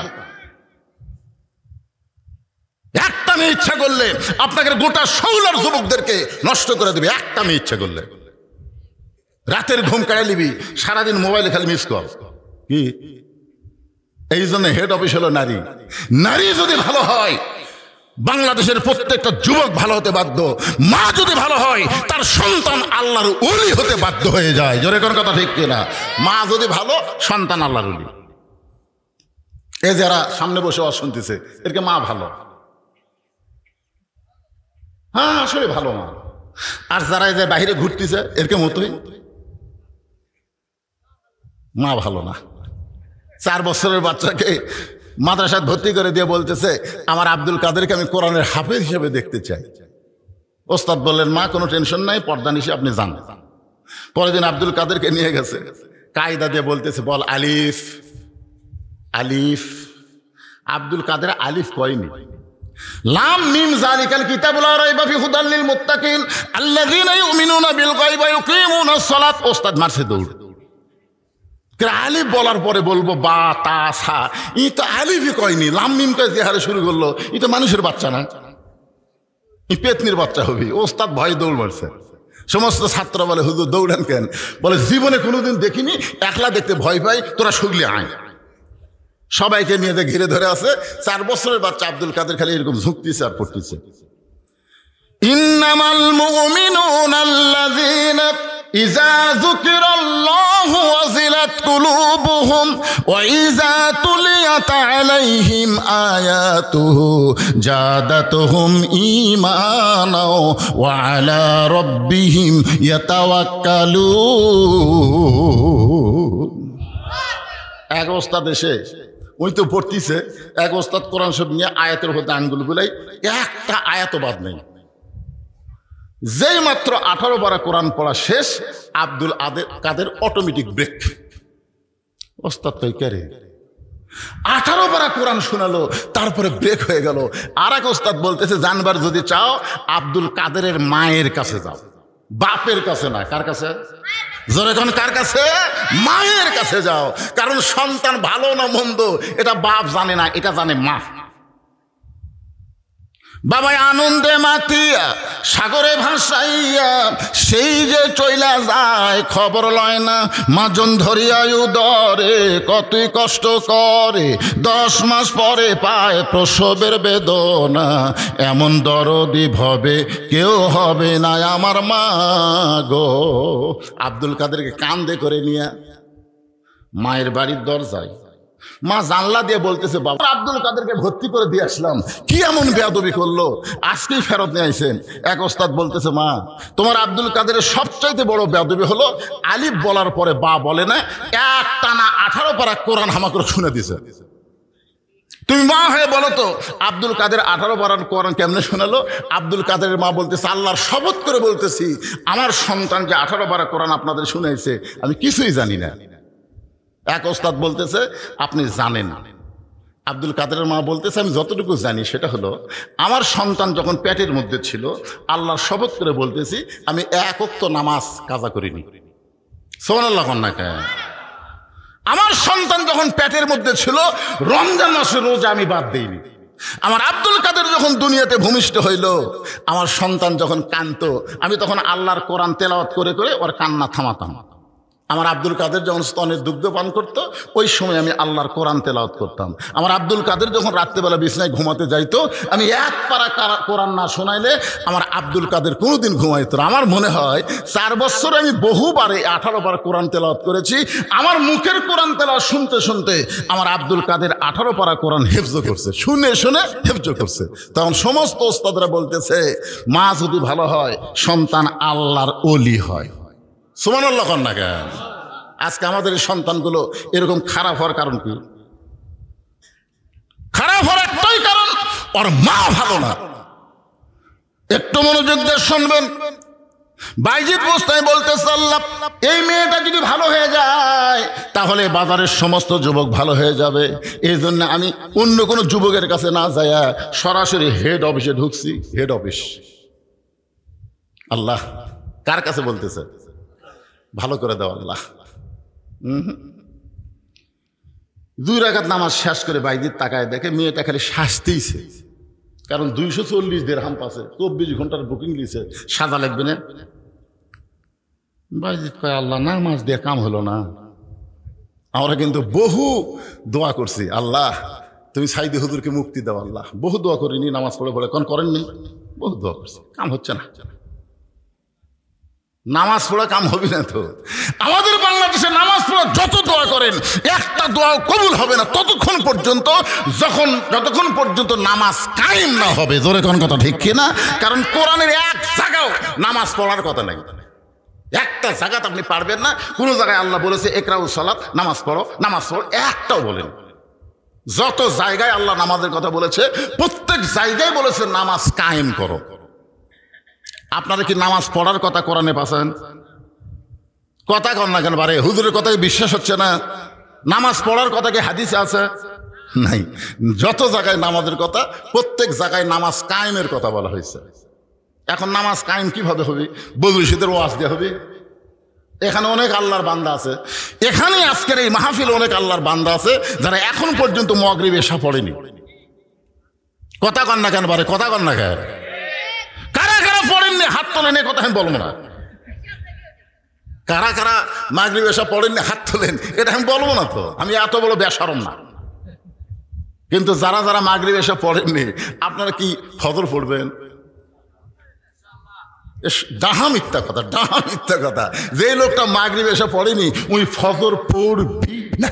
একটা মেয়ে ইচ্ছা করলে আপনাকে গোটা শৌলার যুবকদেরকে নষ্ট করে দেবে। একটা মেয়ে ইচ্ছা করলে রাতের ঘুম কাড়াই নিবি, সারাদিন মোবাইলে খালি মিস কল। কি এই জন্য হেড অফিস হলো নারী। নারী যদি ভালো হয়, বাংলাদেশের প্রত্যেকটা যুবক ভালো হতে বাধ্য। মা যদি ভালো হয়, তার সন্তান আল্লাহর ওলি হতে বাধ্য হয়ে যায়। জোরে কোন কথা ঠিক কিনা? মা যদি ভালো, সন্তান আল্লাহর ওলি। এ যারা সামনে বসে শুনতেছে, এরকে মা ভালো, হ্যাঁ আসলে ভালো মা। আর যারা যে বাইরে ঘুরতেছে, এরকে মতোই মা ভালো না। 4 বছরের বাচ্চাকে মাদ্রাসায় ভর্তি করে দিয়ে বলতেছে, আমার আব্দুল কাদেরকে আমি কোরআনের হাফেজ হিসেবে দেখতে চাই। ওস্তাদ বললেন, মা কোনো টেনশন নাই, পর্দা নিশে আপনি যান। পরের দিন আব্দুল কাদেরকে নিয়ে গেছে, কায়দা দিয়ে বলতেছে, বল আলিফ। আলিফ। আব্দুল কাদের আলিফ কয়নি। লাম মিম যালিকাল কিতাবুল লা রাইবা ফি হুদাল লিল মুত্তাকিন আল্লাযীনা ইউমিনুনা বিল গায়বি ওয়া ইউকিমুনাস সালাত। ওস্তাদ মারছে দৌড়। আলিফ বলার পরে বলবো বা তা সা, ই তো আলিফই কয়নি, লাম মিম কয়ে যে হারে শুরু করলো, ই তো মানুষের বাচ্চা না, ই পেতনির বাচ্চা হবি। ওস্তাদ ভয় দৌড় মারছে। সমস্ত ছাত্র বলে, হুজুর দৌড়ান কেন? বলে, জীবনে কোনোদিন দেখিনি, একলা দেখতে ভয় পাই, তোরা শুগলি আয়। সবাইকে নিয়ে যে ঘিরে ধরে আছে। 4 বছরের বাচ্চা আব্দুল কাদের খালি এরকম ঝুঁকতেছে আর পড়তেছে। ইন্নামাল মুমিনুনা আল্লাযীনা ইযা যুকিরাল্লাহু ওয়াজিলাত কুলুবুহুম ওয়া ইযা তুলিয়াত আলাইহিম আয়াতুহু জাদাতুহুম ঈমানা ওয়া আলা রাব্বিহিম ইয়াতাওয়াক্কালুন। এক ওস্তাদ এসে, ওই তো পড়তিছে, এক ওস্তাদ কোরআন শরীফ নিয়ে আয়াতের মধ্যে আঙ্গুল বুলাই, একটা আয়াত বাদ নেই। যেই মাত্র 18 পারা কোরআন পড়া শেষ, আব্দুল কাদের অটোমেটিক ব্রেক। ওস্তাদ কই কেরে 18 পারা কোরআন শোনালো, তারপরে ব্রেক হয়ে গেল। আর এক ওস্তাদ বলতেছে, জানবার যদি চাও আব্দুল কাদেরের মায়ের কাছে যাও, বাপের কাছে না। কার কাছে? জোরে কোন কার কাছে? মায়ের কাছে যাও। কারণ সন্তান ভালো না মন্দ এটা বাপ জানে না, এটা জানে মা। বাবাই আনন্দে মাতিয়া সাগরে ভাসাইয়া সেই যে চইলা যায়, খবর লয় না মাজন ধরিয়া উদরে কতই কষ্ট করে, 10 মাস পরে পায় প্রসবের বেদনা, এমন দরদি ভবে কেউ হবে না আমার মা গো। আব্দুল কাদেরকে কান্দে করে নিয়ে মায়ের বাড়ির দরজায়, মা জানলা দিয়ে বলতেছে, বাবা আব্দুল কাদেরকে ভর্তি করে দিয়ে আসলাম, কি এমন বেয়াদবি করলো, আজকেই ফেরত নিয়ে আইছেন। এক ওস্তাদ বলতেছে, মা তোমার আব্দুল কাদেরের সবচাইতে বড় বেয়াদবি হলো আলিফ বলার পরে বা বলে না, এক টানা 18 পারা কোরআন হামা করে শুনে দিছে। তুমি মা হয়ে বলো তো আব্দুল কাদের 18 পারার কোরআন কেমনে শোনালো? আব্দুল কাদেরের মা বলতেছে, আল্লাহর শপথ করে বলতেছি, আমার সন্তান যে 18 পারা কোরআন আপনাদের শুনেছে আমি কিছুই জানি না। এক ওস্তাদ বলতেছে, আপনি জানেন, আব্দুল কাদেরের মা বলতেছে, আমি যতটুকু জানি সেটা হলো, আমার সন্তান যখন পেটের মধ্যে ছিল, আল্লাহর শপথ করে বলতেছি, আমি এক ওয়াক্ত নামাজ কাজা করিনি। সুবহানাল্লাহ কন্যা কে? আমার সন্তান যখন পেটের মধ্যে ছিল, রমজান মাসের রোজা আমি বাদ দিইনি। আমার আব্দুল কাদের যখন দুনিয়াতে ভূমিষ্ঠ হইল, আমার সন্তান যখন কাঁদতো, আমি তখন আল্লাহর কোরআন তেলাওয়াত করে করে ওর কান্না থামাতাম। আমার আব্দুল কাদের যখন স্তনের দুগ্ধ পান করতো, ওই সময় আমি আল্লাহর কোরআন তেলাওয়াত করতাম। আমার আব্দুল কাদের যখন রাত্রেবেলা বিছানায় ঘুমাতে যাইতো, আমি এক পারা কোরআন না শোনাইলে আমার আব্দুল কাদের কোনোদিন ঘুমাইতো না। আমার মনে হয় 4 বছরে আমি বহুবারে 18 বার কোরআন তেলাওয়াত করেছি। আমার মুখের কোরআন তেলাওয়াত শুনতে শুনতে আমার আব্দুল কাদের 18 পারা কোরআন হেফজ করছে, শুনে শুনে হেফজ করছে। তখন সমস্ত ওস্তাদরা বলতেছে, মা যদি ভালো হয়, সন্তান আল্লাহর ওলি হয়। সুবহানাল্লাহ কন্যা কেন? আজকে আমাদের এই সন্তানগুলো এরকম খারাপ হওয়ার কারণ কি? খারাপ হওয়ার একটাই কারণ, ওর মা ভালো না। একটু মনোযোগ দিয়ে শুনবেন। বাইজিদ বুস্তামি বলতেছে, আল্লাহ, এই মেয়েটা যদি ভালো হয়ে যায় তাহলে বাজারের সমস্ত যুবক ভালো হয়ে যাবে। এই জন্য আমি অন্য কোনো যুবকের কাছে না যাইয়া সরাসরি হেড অফিসে ঢুকছি। Head office. আল্লাহ কার কাছে বলতেছে? ভালো করে দাও আল্লাহ। 2 রাকাত নামাজ শেষ করে বাইজিদ তাকায় দেখে মেয়েটা খালি শাস্তিছে, কারণ 240 দিরহাম পাচ্ছে, 24 ঘন্টার বুকিং দিয়েছে, সাজা লাগবে না। বাইজিদ কয়, আল্লাহ নামাজ দিয়ে কাম হলো না। আমরা কিন্তু বহু দোয়া করছি, আল্লাহ তুমি সাইদি হুজুরকে মুক্তি দাও আল্লাহ। বহু দোয়া করিনি, নামাজ পড়ে পড়ে কোন করেননি, বহু দোয়া করছি, কাম হচ্ছে না। নামাজ পড়া কাম হবে না তো। আমাদের বাংলাদেশে নামাজ পড়া যত দোয়া করেন, একটা দোয়া কবুল হবে না ততক্ষণ পর্যন্ত, যতক্ষণ পর্যন্ত নামাজ কায়েম না হবে। জোরে কোন কথা ঠিক কিনা? কারণ কোরআনের এক জায়গাও নামাজ পড়ার কথা নাই। একটা জায়গাতে আপনি পারবেন না, কোনো জায়গায় আল্লাহ বলেছে ইকরাউস সালাত, নামাজ পড়ো, নামাজ পড়ো, একটাও বলেন। যত জায়গায় আল্লাহ নামাজের কথা বলেছে, প্রত্যেক জায়গায় বলেছে নামাজ কায়েম করো। আপনারা কি নামাজ পড়ার কথা কোরআনে পাচ্ছেন? কথা কন না কেন? বারে হুজুরের কথায় বিশ্বাস হচ্ছে না। নামাজ পড়ার কথা কি হাদিসে আছে? নাই। যত জায়গায় নামাজের কথা, প্রত্যেক জায়গায় নামাজ কায়েমের কথা বলা হয়েছে। এখন নামাজ কায়েম কিভাবে হবে? বদরুশীদের ওয়াজ দিয়ে হবে। এখানে অনেক আল্লাহর বান্দা আছে, এখানে আজকের এই মাহফিলে অনেক আল্লাহর বান্দা আছে যারা এখন পর্যন্ত মাগরিব এশা পড়েনি। কথা কন না কেন? বারে কথা কন না কেন? কারা কারা পড়েননি হাত তোলেন, এ কথা আমি বলবো না। কারা কারা মাগরিব এশা পড়েননি হাত তোলেন, এটা আমি বলবো না তো। আমি এত বড় বেশরম না। কিন্তু যারা যারা মাগরিব এশা পড়েননি, আপনারা কি ফজর পড়বেন? ডাহা মিথ্যা কথা, ডাহা মিথ্যা কথা। যে লোকটা মাগরিব এশা পড়েনি, ওই ফজর পড়বি না।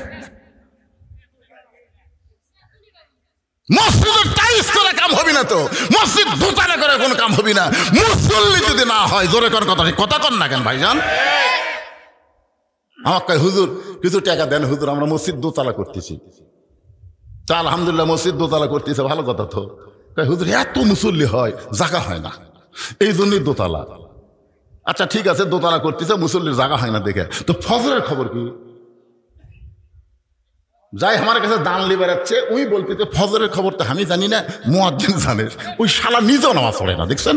মসজিদের টাইলস করে কাম হবে না তো, মসজিদ দোতলা করে কোনো কাম হবে না, মুসল্লি যদি না হয়। জোরে কর কথা, কথা কন না কেন ভাইজান? আমার কয় হুজুর কিছু টাকা দেন হুজুর, আমরা মসজিদ দোতলা করতেছি। তা আলহামদুলিল্লাহ মসজিদ দোতলা করতেছে, ভালো কথা তো। কয় হুজুর এত মুসল্লি হয়, জায়গা হয় না, এই জন্যই দোতলা। আচ্ছা ঠিক আছে, দোতলা করতেছে, মুসল্লির জায়গা হয় না দেখে, তো ফজরের খবর কি? যাই আমার কাছে দান লি বেড়াচ্ছে, ওই বলতেছে ফজরের খবর তো আমি জানি না, মুয়াজ্জিন জানে। ওই শালা নিজেও নামাজ পড়ে না, দেখছেন?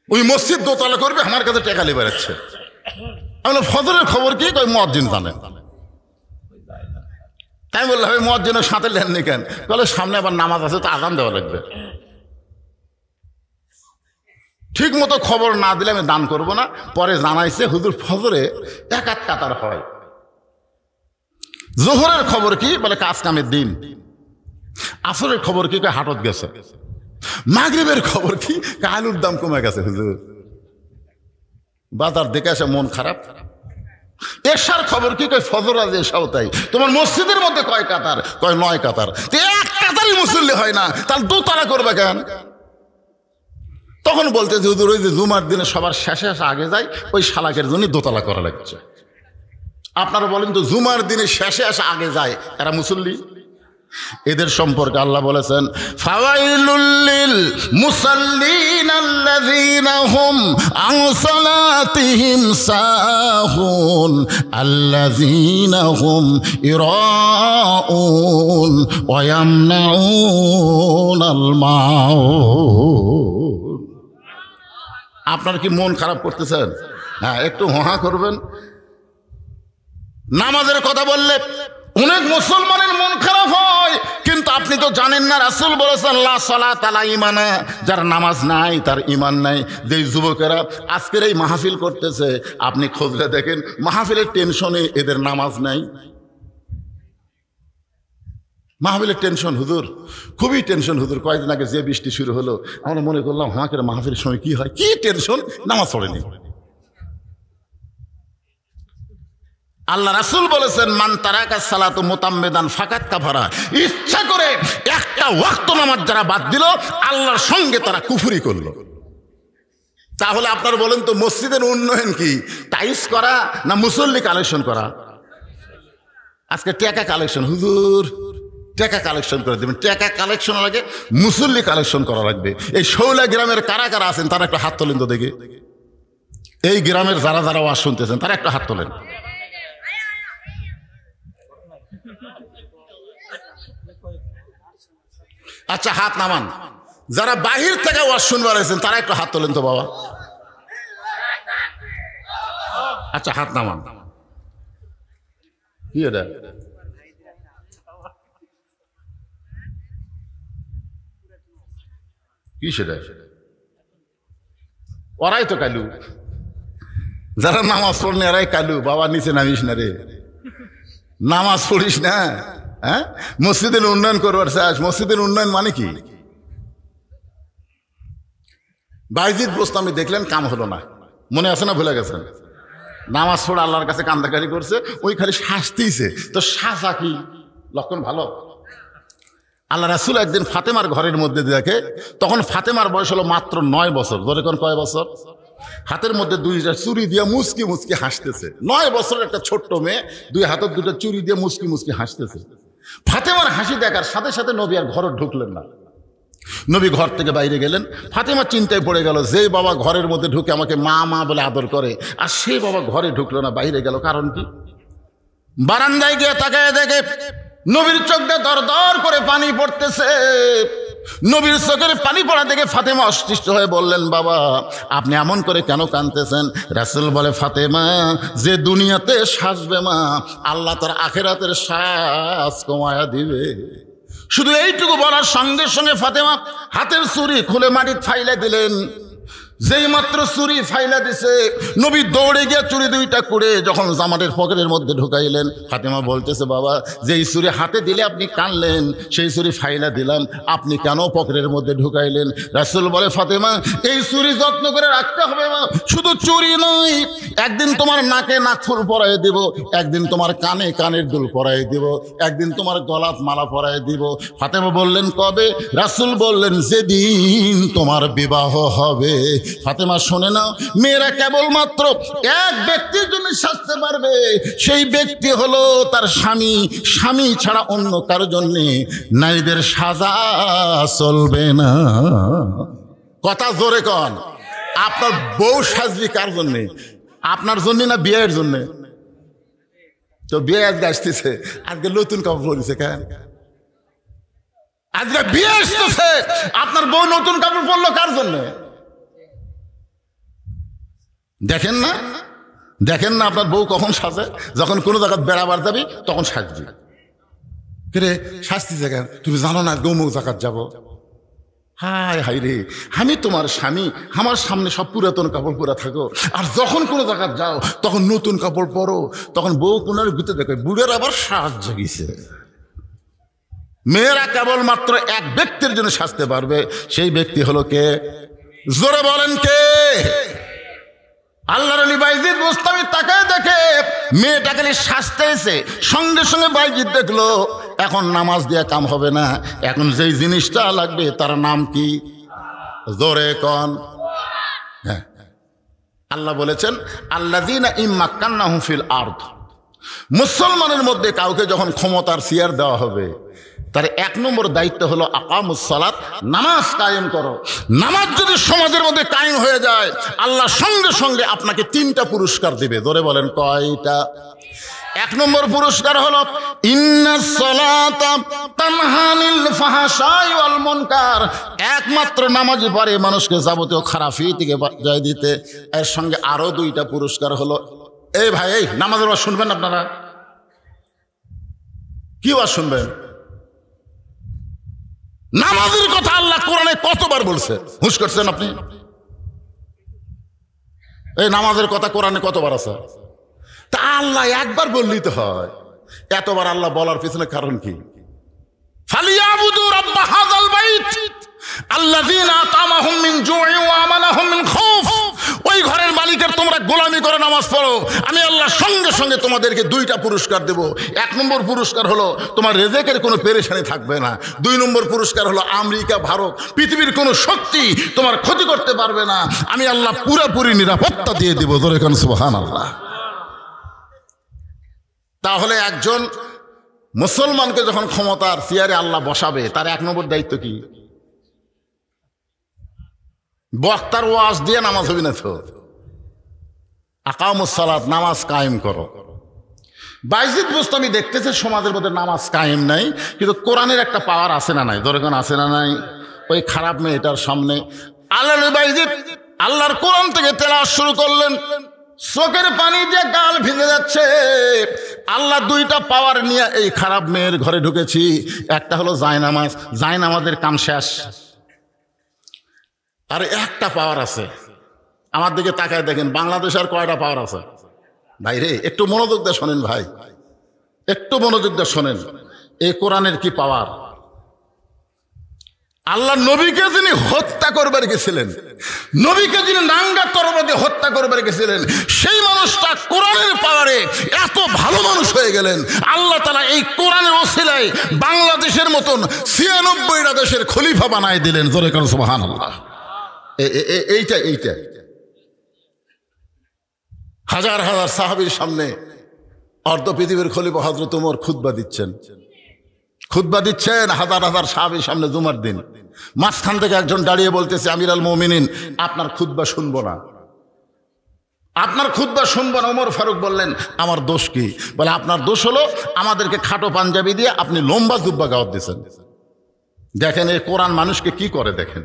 ওই মসজিদ দোতলা করবে, আমার কাছে টাকা লি বেড়াচ্ছে। আমি ফজরের খবর কি? কই মুয়াজ্জিন জানেন। তাই বললাম ওই মুয়াজ্জিনের সাথে লেননি কেন? বলে সামনে আবার নামাজ আছে, তো আজান দেওয়া লাগবে। ঠিক মতো খবর না দিলে আমি দান করবো না। পরে জানাইছে হুজুর ফজরে 1 কাতার হয়। জোহরের খবর কি? বলে কাজ কামের দিন। আসরের খবর কি? হাটত গেছে। মাগরিবের খবর কি? আলুর দাম কমে গেছে হুজুর, বাজার দেখে আসে মন খারাপ। এশার খবর কি? ফজর আজ এশাও তাই। তোমার মসজিদের মধ্যে কয় কাতার? কয় 9 কাতার। 1 কাতারই মুসল্লি হয় না, তাহলে দোতলা করবে কেন? তখন বলতে হুজুর ওই যে জুমার দিনে সবার শেষে আগে যায়, ওই শালাকের জন্য দোতলা করা লাগছে। আপনারা বলেন তো, জুমার দিনে শেষে আসা আগে যায়, এরা মুসল্লি? এদের সম্পর্কে আল্লাহ বলেছেন, ফাওয়াইলুল লিল মুসাল্লিন আল্লাযীনা হুম আন সালাতিহিম সাহুন আল্লাযীনা হুম ইরাউন ওয়া ইয়ামনাউনাল মাউন। আপনার কি মন খারাপ করতেছেন? হ্যাঁ, একটু হা করবেন। নামাজের কথা বললে অনেক মুসলমানের মন খারাপ হয়, কিন্তু আপনি তো জানেন না রাসূল বলেছেন লা সালাত আলা ঈমানা, যার নামাজ নাই তার ঈমান নাই। যেই যুবকেরা আজকের এই মাহফিল করতেছে, আপনি খোঁজলে দেখেন মাহফিলের টেনশনে এদের নামাজ নাই। মাহফিলের টেনশন হুজুর, খুবই টেনশন হুজুর। কয়েকদিন আগে যে বৃষ্টি শুরু হলো, আমরা মনে করলাম আমাদের মাহফিলের সময় কি হয়, কি টেনশন, নামাজ পড়েনি। আল্লাহ রাসূল বলেছেন মান তারাকা সালাতু মুতাম্মিদান ফাকাত কাফারা, ইচ্ছা করে একটা ওয়াক্ত নামাজ যারা বাদ দিল আল্লাহর সঙ্গে তারা কুফরি করলো। তাহলে আপনারা বলেন তো মসজিদের উন্নয়ন কি, টাইলস করা না মুসল্লি কালেকশন করা? আজকে টাকা কালেকশন, হুজুর টাকা কালেকশন করে দেবেন। টাকা কালেকশন লাগে, মুসল্লি কালেকশন করা লাগবে। এই 16 গ্রামের কারা কারা আছেন তারা একটা হাত তোলেন তো দেখে। এই গ্রামের যারা যারা ওয়াজ শুনতেছেন তারা একটা হাত তোলেন। আচ্ছা হাত নামান। যারা বাহির থেকে ওয়াজ শুনবার আছেন তারা একটু হাত তোলেন তো বাবা। আচ্ছা হাত নামান। কি এটা? কি সেটা? ওরাই তো কালু, যারা নামাজ পড়নে এরাই কালু। বাবা নিচে নামিস না রে, নামাজ পড়িস না। হ্যাঁ, মসজিদের উন্নয়ন করবার চাস? মসজিদের উন্নয়ন মানে কি? বাইজিদ বোস্তামি দেখলেন, কাম হলো না, মনে আছে না ভুলে গেছেন? নামাজ পড়ে আল্লাহর কাছে কান্দাকারি করছে, ওই খালি শাস্তিছে। তো শাসা কি লক্ষণ ভালো? আল্লাহ রাসূল একদিন ফাতেমার ঘরের মধ্যে দেখে, তখন ফাতেমার বয়স হলো মাত্র 9 বছর। ধরে কোন কয় বছর? হাতের মধ্যে 2টা চুরি দিয়ে মুসকি মুসকি হাসতেছে। 9 বছরের একটা ছোট্ট মেয়ে 2 হাতের 2টা চুরি দিয়ে মুসকি মুসকি হাসতেছে। ফাতেমার হাসি দেখার সাথে সাথে নবী আর ঘরে ঢুকলেন না। নবী ঘর থেকে বাইরে গেলেন। ফাতেমা চিন্তায় পড়ে গেল, যে বাবা ঘরের মধ্যে ঢুকে আমাকে মা মা বলে আদর করে, আর সেই বাবা ঘরে ঢুকলো না, বাইরে গেল, কারণ কি? বারান্দায় গিয়ে তাকায় দেখে নবীর চোখ দিয়ে দর দর করে পানি পড়তেছে। নবীর চোখের পানি পড়া দেখে ফাতেমা অসৃষ্ট হয়ে বললেন, বাবা আপনি এমন করে কেন কাঁদতেছেন? রাসূল বলে, ফাতেমা যে দুনিয়াতে সাজবে মা, আল্লাহ তার আখিরাতের সাজ কমায়া দিবে। শুধু এইটুকু বলার সঙ্গে সঙ্গে ফাতেমা হাতের চুরি খুলে মাটির ফাইলে দিলেন। যেই মাত্র চুরি ফাইলা দিছে, নবী দৌড়ে গিয়ে চুরি 2টা করে যখন জামাতের পকেটের মধ্যে ঢুকাইলেন, ফাতেমা বলতেছে, বাবা যেই চুরি হাতে দিলে আপনি কানলেন, সেই চুরি ফাইলা দিলাম, আপনি কেন পকেটের মধ্যে ঢুকাইলেন? রাসূল বলে, ফাতেমা এই চুরি যত্ন করে রাখতে হবে মা। শুধু চুরি নয়, একদিন তোমার নাকে নাকফুল পরাই দিব, একদিন তোমার কানে কানের দুল পরাই দিব, একদিন তোমার গলাত মালা পরাই দিব। ফাতেমা বললেন, কবে? রাসূল বললেন, যেদিন তোমার বিবাহ হবে। ফাতেমা শোনে না, মেয়েরা কেবলমাত্র এক ব্যক্তির জন্য সাজতে পারবে, সেই ব্যক্তি হলো তার স্বামী। স্বামী ছাড়া অন্য কারো জন্য নারীদের সাজা চলবে না। কথা জোরে কন। আপনার বউ সাজবি কার জন্যে? আপনার জন্য না বিয়ের জন্যে? তো বিয়ে আজকে আসতেছে, আজকে নতুন কাপড় পরেছে কেন? আজকে বিয়ে আসতেছে, আপনার বউ নতুন কাপড় পরলো কার জন্যে? দেখেন না, দেখেন না আপনার বউ কখন সাজে? যখন কোনো জায়গায় বেড়াবার যাবি তখন সাজবি। রে সাজতেছে কেন? তুমি জানো না গৌমুখ জায়গাত যাবো? হায় হাই রে, আমি তোমার স্বামী, আমার সামনে সব পুরাতন কাপড় পরা থাকো, আর যখন কোনো জায়গায় যাও তখন নতুন কাপড় পরো। তখন বউ কোনার ভিতরে দেখে বুড়ের আবার সাজ জাগিছে। মেয়েরা কেবলমাত্র এক ব্যক্তির জন্য সাজতে পারবে, সেই ব্যক্তি হলো কে? জোরে বলেন কে? আল্লাহর ওলি বাইজিদ বোস্তামি তাকায় দেখে মেয়েটা খালি সাজতে এসে, সঙ্গে সঙ্গে বাইজিদ দেখলো এখন নামাজ দিয়ে কাম হবে না, এখন যেই জিনিসটা লাগবে তার নাম কি? জোরে কন। হ্যাঁ, আল্লাহ বলেছেন, আল্লাযীনা ইম্মাক্কান্নাহুম ফিল আরদ। মুসলমানের মধ্যে কাউকে যখন ক্ষমতার চেয়ার দেওয়া হবে, তার 1 নম্বর দায়িত্ব হলো আকামুস সালাত, নামাজ কায়েম করো। নামাজ যদি সমাজের মধ্যে কায়েম হয়ে যায়, আল্লাহ সঙ্গে সঙ্গে আপনাকে 3টা পুরস্কার দিবে। ধরে বলেন কয়টা? 1 নম্বর পুরস্কার হলো ইন্নাস সালাতা তানহা আনিল ফাহশাই ওয়াল মুনকার। একমাত্র নামাজই পারে মানুষকে যাবতীয় খারাপি থেকে বাঁচিয়ে দিতে। এর সঙ্গে আরো 2টা পুরস্কার হলো, এই ভাই, এই নামাজের ওয়াজ শুনবেন আপনারা? কি ওয়াজ শুনবেন? নামাজের কথা আল্লাহ কোরআনে কতবার বলছে? হুঁশ করছেন আপনি? এই নামাজের কথা কোরআনে কতবার আছে? তা আল্লাহ একবার বললেই তো হয়, এতবার আল্লাহ বলার পিছনে কারণ কি? ফালিয়াবুদু রাব্ব হাযাল বাইত আল্লাযীনা আতামাহুম মিন জু'ইন ওয়া আমানাহুম মিন খাউফ। ওই ঘরের মালিকের তোমরা গোলামি করে নামাজ পড়ো, আমি আল্লাহ সঙ্গে সঙ্গে তোমাদেরকে 2টা পুরস্কার দেব। 1 নম্বর পুরস্কার হলো তোমার রিজিকের কোনো পেরেশানি থাকবে না। 2 নম্বর পুরস্কার হলো আমেরিকা, ভারত, পৃথিবীর কোনো শক্তি তোমার ক্ষতি করতে পারবে না। আমি আল্লাহ পুরোপুরি নিরাপত্তা দিয়ে দেব। জোরে কোন সুবহানাল্লাহ। তাহলে একজন মুসলমানকে যখন ক্ষমতার চেয়ারে আল্লাহ বসাবে, তার 1 নম্বর দায়িত্ব কি? বক্তার ওয়াজ দিয়ে নামাজ হবে না তো। আকামুস সালাত, নামাজ কায়েম করো। বাইজিদ বুস্তামি দেখতেছে সমাজের মধ্যে নামাজ কায়েম নাই, কিন্তু কোরআনের একটা পাওয়ার আছে না নাই? দরকার আছে না নাই? ওই খারাপ মেয়েটার সামনে আল্লাহ বাইজিদ আল্লাহর কোরআন থেকে তেলাওয়াত শুরু করলেন, চোখের পানি দিয়ে গাল ভিজে যাচ্ছে। আল্লাহ 2টা পাওয়ার নিয়ে এই খারাপ মেয়ের ঘরে ঢুকেছি। একটা হলো জায়নামাজ, জায়নামাজের কাম শেষ। আর একটা পাওয়ার আছে, আমার দিকে তাকায় দেখেন, বাংলাদেশ আর কয়টা পাওয়ার আছে? ভাই রে, একটু মনোযোগ দিয়ে শোনেন ভাই, একটু মনোযোগ দিয়ে শোনেন। এই কোরআনের কি পাওয়ার! আল্লাহ নবীকে যিনি হত্যা করবার গেছিলেন, নবীকে যিনি নাঙ্গা তরবারি দিয়ে হত্যা করবার গেছিলেন, সেই মানুষটা কোরআনের পাওয়ারে এত ভালো মানুষ হয়ে গেলেন। আল্লাহ তাআলা এই কোরআনের ওসিলায় বাংলাদেশের মতন 96টা দেশের খলিফা বানায় দিলেন। জোরে কোন সুবহানাল্লাহ। এইটা হাজার হাজার সাহাবীর সামনে অর্ধ পৃথিবীর খলিফা হযরত ওমর খুতবা দিচ্ছেন, হাজার হাজার সাহাবীর সামনে জুমার দিন। মাঝখান থেকে একজন দাঁড়িয়ে বলতেছে, আমিরুল মুমিনিন, আপনার খুতবা শুনবো না, আপনার খুতবা শুনবো না। ওমর ফারুক বললেন, আমার দোষ কি? বলে, আপনার দোষ হলো আমাদেরকে খাটো পাঞ্জাবি দিয়ে আপনি লম্বা জুব্বা গাওয়াত দিয়েছেন। দেখেন এই কোরআন মানুষকে কি করে। দেখেন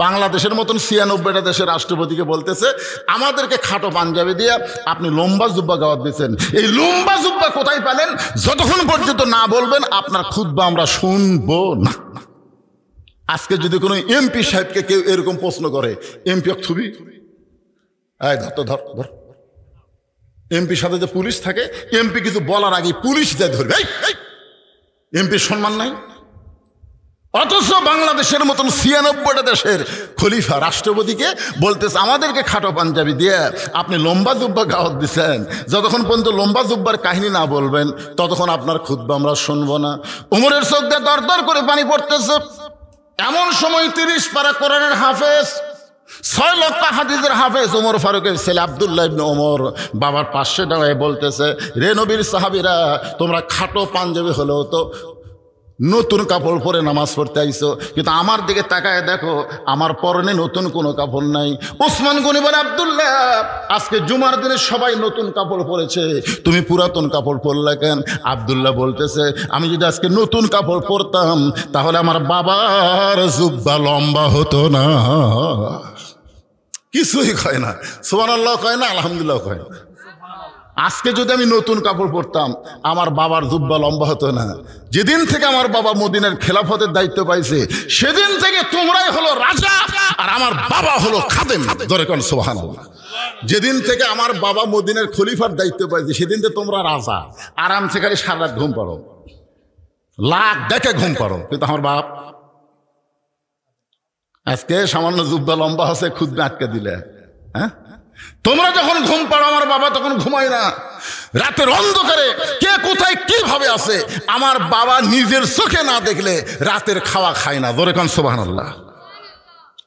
বাংলাদেশের মতন 96টা দেশের রাষ্ট্রপতিকে বলতেছে, আমাদেরকে খাটো পাঞ্জাবি দিয়ে আপনি লম্বা জুব্বা গাওয়াত দিয়েছেন। এই লম্বা জুব্বা কোথায় পেলেন? যতক্ষণ পর্যন্ত না বলবেন আপনার খুতবা আমরা শুনবো না। আজকে যদি কোনো এমপি সাহেবকে কেউ এরকম প্রশ্ন করে, এমপি ছবি ধর, এমপির সাথে যে পুলিশ থাকে, এমপি কিছু বলার আগে পুলিশ যায় ধরবে। এমপির সম্মান নাই। অথচ বাংলাদেশের মতন 96টা দেশের খলিফা রাষ্ট্রপতিকে বলতেছে, আমাদেরকে খাটো পাঞ্জাবি দিয়ে আপনি লম্বা জুব্বা গাওয়াত দিচ্ছেন, যতক্ষণ পর্যন্ত লম্বা জুব্বার কাহিনী না বলবেন ততক্ষণ আপনার খুতবা আমরা শুনবো না। ওমরের চোখ দিয়ে দর দর করে পানি পড়তেছে। এমন সময় 30 পারা কোরআনের হাফেজ, 6 লক্ষ হাদিসের হাফেজ ওমর ফারুকের ছেলে আব্দুল্লাহ ইবনে ওমর বাবার পাশে দাঁড়িয়ে বলতেছে, রে নবীর সাহাবীরা, তোমরা খাটো পাঞ্জাবি হলেও তো নতুন কাপড় পরে নামাজ পড়তে আইছো, কিন্তু আমার দিকে তাকায় দেখো, আমার পরনে নতুন কোনো কাপড় নাই। ওসমান গনি বলে, আব্দুল্লাহ, আজকে জুমার দিনে সবাই নতুন কাপড় পরেছে, তুমি পুরাতন কাপড় পরলে কেন? আব্দুল্লাহ বলতেছে, আমি যদি আজকে নতুন কাপড় পরতাম তাহলে আমার বাবার জুব্বা লম্বা হতো না। কিছুই কয় না, সুবহানাল্লাহ কয় না, আলহামদুলিল্লাহ কয় না। আজকে যদি আমি নতুন কাপড় পরতাম আমার বাবার জুব্বা লম্বা হতো না। যেদিন থেকে আমার বাবা মদিনার খেলাফতের দায়িত্ব পাইছে, সেদিন থেকে তোমরাই হলো রাজা আর আমার বাবা হলো খাদেম। ধরে কোন সুবহানাল্লাহ। যেদিন থেকে আমার বাবা মদিনার খলিফার দায়িত্ব পাইছে, সেদিন থেকে তোমরা রাজা, আরামসে খালি সারা রাত ঘুম পারো, লাখ দেখে ঘুম পারো। কিন্তু আমার বাপ আজকে সামান্য জুব্বা লম্বা হচ্ছে, খুদবে আটকে দিলে। হ্যাঁ, তোমরা যখন ঘুম পাড়ো আমার বাবা তখন ঘুমায় না। রাতের অন্ধকারে কে কোথায় কিভাবে আছে আমার বাবা নিজের চোখে না দেখলে রাতের খাওয়া খায় না। জোরে কান সুবহানাল্লাহ।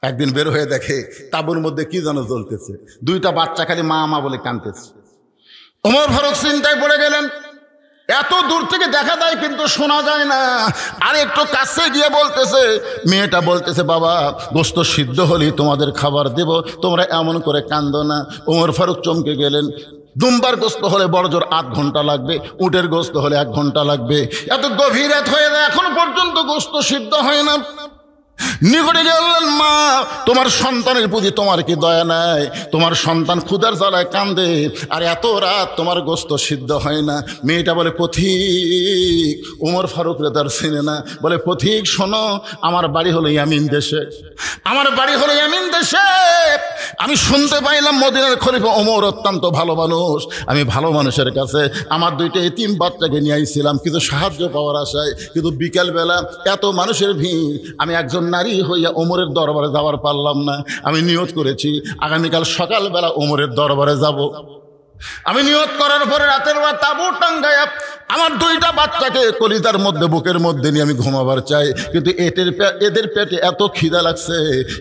একদিন বের হয়ে দেখে তাঁবুর মধ্যে কি যেন জ্বলতেছে, 2টা বাচ্চা খালি মা মা বলে কাঁদতেছে। ওমর ফারুক চিন্তায় পড়ে গেলেন, এত দূর থেকে দেখা যায় কিন্তু শোনা যায় না। আর একটু কাছে গিয়ে বলতেছে, মেয়েটা বলতেছে, বাবা গোস্ত সিদ্ধ হলেই তোমাদের খাবার দেব, তোমরা এমন করে কান্দো না। ওমর ফারুক চমকে গেলেন। দুম্বার গোস্ত হলে বড়জোর 8 ঘন্টা লাগবে, উটের গোস্ত হলে 1 ঘন্টা লাগবে। এত গভীর রাত হয়ে যায়, এখন পর্যন্ত গোস্ত সিদ্ধ হয় না। নিকটে বললেন, মা তোমার সন্তানের প্রতি তোমার কি দয়া নাই? তোমার সন্তান ক্ষুধার জ্বালায় কান্দে, আর এত রাত তোমার গোস্ত সিদ্ধ হয় না। মেয়েটা বলে, পথিক। ওমর ফারুক তার চিনে না। বলে, পথিক শোনো, আমার বাড়ি হলো ইয়ামিন দেশে, আমার বাড়ি হলো ইয়ামিন দেশে। আমি শুনতে পাইলাম মদিনার খলিফা ওমর অত্যন্ত ভালো মানুষ। আমি ভালো মানুষের কাছে আমার 2টা এতিম বাচ্চাকে নিয়ে আইছিলাম কিছু সাহায্য পাওয়ার আশায়, কিন্তু বিকালবেলা এত মানুষের ভিড়, আমি একজন নারী হইয়া ওমরের দরবারে যাওয়ার পারলাম না। আমি নিয়ত করেছি আগামীকাল সকালবেলা ওমরের দরবারে যাব। আমি নিয়ত করার পরে রাতের বেলা তাঁবু টাঙ্গায়া আমার 2টা বাচ্চাকে কলিজার মধ্যে বুকের মধ্যে নিয়ে আমি ঘুমাবার চাই, কিন্তু এদের পেটে এত খিদা লাগছে,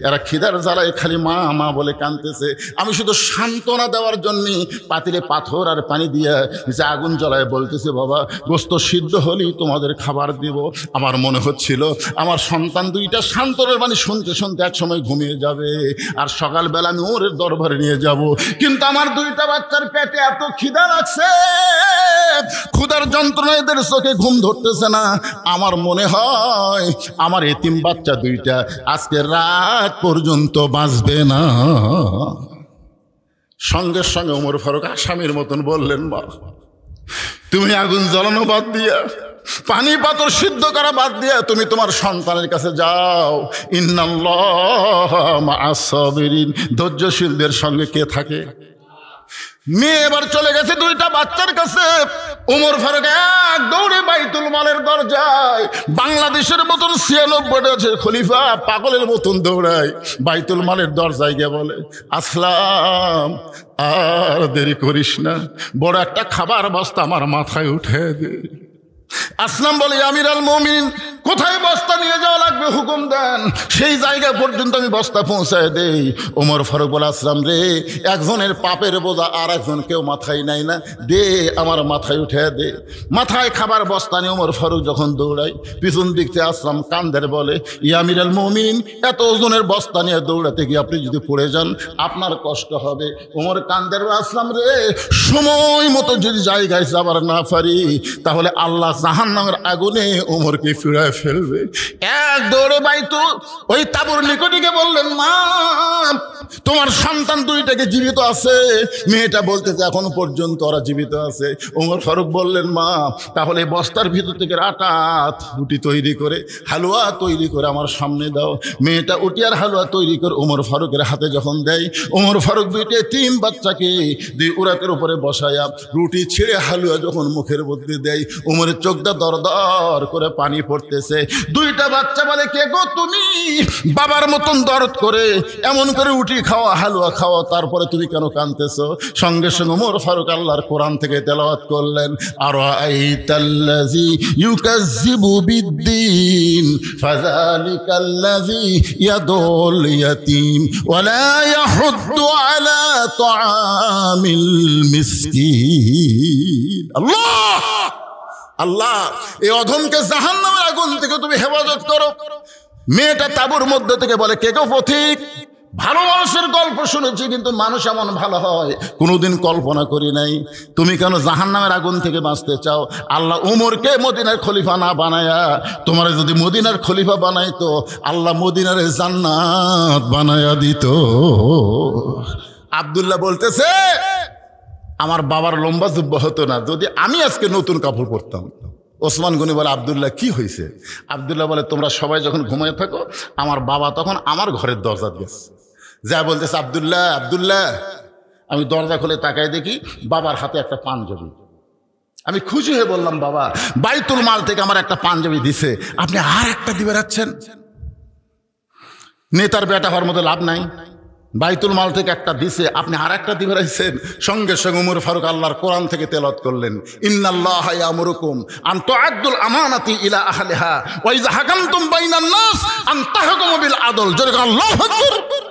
এরা খিদার জ্বালায় খালি মা মা বলে কাঁদতেছে। আমি শুধু সান্ত্বনা দেওয়ার জন্য পাতিলে পাথর আর পানি দিয়ে নিচে আগুন জ্বলায় বলতেছে, বাবা গোস্ত সিদ্ধ হলেই তোমাদের খাবার দিব। আমার মনে হচ্ছিল আমার সন্তান 2টা সান্ত্বনার বাণী শুনতে শুনতে একসময় ঘুমিয়ে যাবে, আর সকালবেলা আমি ওরের দরবারে নিয়ে যাব। কিন্তু আমার 2টা বাচ্চার পেটে এত খিদা লাগছে, ক্ষুধার যন্ত্রণা এদের চোখে ঘুম ধরতেছে না। আমার মনে হয় আমার এতিম বাচ্চা 2টা আজকে রাত পর্যন্ত বাঁচবে না। সঙ্গে সঙ্গে ওমর ফারুক আসামির মতন বললেন, মা তুমি আগুন জ্বালানো বাদ দিয়া, পানি পাথর সিদ্ধ করা বাদ দিয়া তুমি তোমার সন্তানের কাছে যাও। ইন্নাল্লাহা মা'আস সাবিরিন, ধৈর্যশীলদের সঙ্গে কে থাকে? মেয়ে এবার চলে গেছে 2টা বাচ্চার কাছে। ওমর ফারুক এক দৌড়ে বাইতুল মালের দরজায়, বাংলাদেশের মতন 96টা খলিফা পাগলের মতন দৌড়ায় বাইতুল মালের দরজায় গিয়ে বলে, আসলাম আর দেরি করিস না, বড় একটা খাবার বস্তা আমার মাথায় উঠে দে। আসলাম বলে, আমির আল মুমিনিন কোথায় বস্তা নিয়ে যাওয়া লাগবে হুকুম দেন, সেই জায়গা পর্যন্ত আমি বস্তা পৌঁছায় দেই। ওমর ফারুক বলে, আসলাম রে, একজনের পাপের বোঝা আর একজন কেউ মাথায় নাই না, দে আমার মাথায় উঠে দে। মাথায় খাবার বস্তা নিয়ে ওমর ফারুক যখন দৌড়ায়, পিছন দিক থেকে আসলাম কান্দের বলে, ইয়া আমির আল মুমিনিন এত ওজনের বস্তা নিয়ে দৌড়াতে গিয়ে আপনি যদি পড়ে যান আপনার কষ্ট হবে। ওমর কান্দের, আসলাম রে, সময় মতো যদি জায়গায় যাবার না পারি তাহলে আল্লাহ জাহান্নামের আগুনে ওমরকে ফিরায় ফেলবে। এক দৌড়ে বাইতুল ওই তাঁবুর নিকটে গিয়ে বললেন, মা তোমার সন্তান 2টাকে জীবিত আছে। মেয়েটা বলতেছে এখন পর্যন্ত ওরা জীবিত আছে। ওমর ফারুক বললেন, মা তাহলে বস্তার ভিতর থেকে আটাত রুটি তৈরি করে হালুয়া তৈরি করে আমার সামনে দাও। মেয়েটা উটি আর হালুয়া তৈরি করে ওমর ফারুকের হাতে যখন দেয়, ওমর ফারুক 2টা 3 বাচ্চাকে 2 উরাতের উপরে বসায়া রুটি ছিঁড়ে হালুয়া যখন মুখের মধ্যে দেয়, ওমরের চোখটা দরদর করে পানি পড়তেছে। 2টা বাচ্চা বলে, কে গো তুমি? বাবার মতন দরদ করে এমন করে উঠি খাওয়া হালুয়া খাওয়া, তারপরে তুমি কেন কাঁদতেছো? সঙ্গে সঙ্গে ওমর ফারুক আল্লাহর কোরআন থেকে তেলাওয়াত করলেন, আরাআইতাল্লাযী ইউকাজ্জিবু বিদ্দীন ফাযালিকাল্লাযী ইয়াদুল ইয়াতীম ওয়া লা ইয়াহুদ্দু আলা তুআমিল মিসকিন। আল্লাহ আল্লাহ, এই অধমকে জাহান্নামের আগুন থেকে তুমি হেফাজত করো। মেয়েটা তাঁবুর মধ্যে থেকে বলে, কে গো পথিক? ভালো মানুষের গল্প শুনেছি, কিন্তু মানুষ এমন ভালো হয় কোনোদিন কল্পনা করি নাই। তুমি কেন জাহান্নামের আগুন থেকে বাঁচতে চাও? আল্লাহ উমরকে মদিনার খলিফা না বানায়া তোমার যদি মদিনার খলিফা বানাইতো, আল্লাহ মদিনার জান্নাত বানায়া দিত। আব্দুল্লাহ বলতেছে, আমার বাবার লম্বা জুব্বা হতো না যদি আমি আজকে নতুন কাপড় পরতাম। ওসমান গনি বলে, আব্দুল্লাহ কি হয়েছে? আব্দুল্লাহ বলে, তোমরা সবাই যখন ঘুমিয়ে থাকো আমার বাবা তখন আমার ঘরের দরজা গেছে, যা বলতেছে, আব্দুল্লাহ আব্দুল্লাহ। আমি দরজা খুলে তাকাই দেখি বাবার হাতে একটা পাঞ্জাবি। আমি খুশি হয়ে বললাম, বাবা বাইতুল মাল থেকে আমার একটা পাঞ্জাবি দিছে, আপনি আর একটা দিবে রাখছেন? নেতার বেটা হওয়ার মতো লাভ নাই, বাইতুল মাল থেকে একটা দিছে, আপনি আর একটা দিবে রাখছেন। সঙ্গে সঙ্গে ওমর ফারুক আল্লাহর কোরআন থেকে তেলাওয়াত করলেন, ইন্নাল্লাহা ইয়ামুরুকুম আন তুআদ্দুল আমানাতি ইলা আহলিহা ওয়া ইযা হাকামতুম বাইনান নাস আন তাহকুমু বিল আদল। জোরে আল্লাহু আকবার।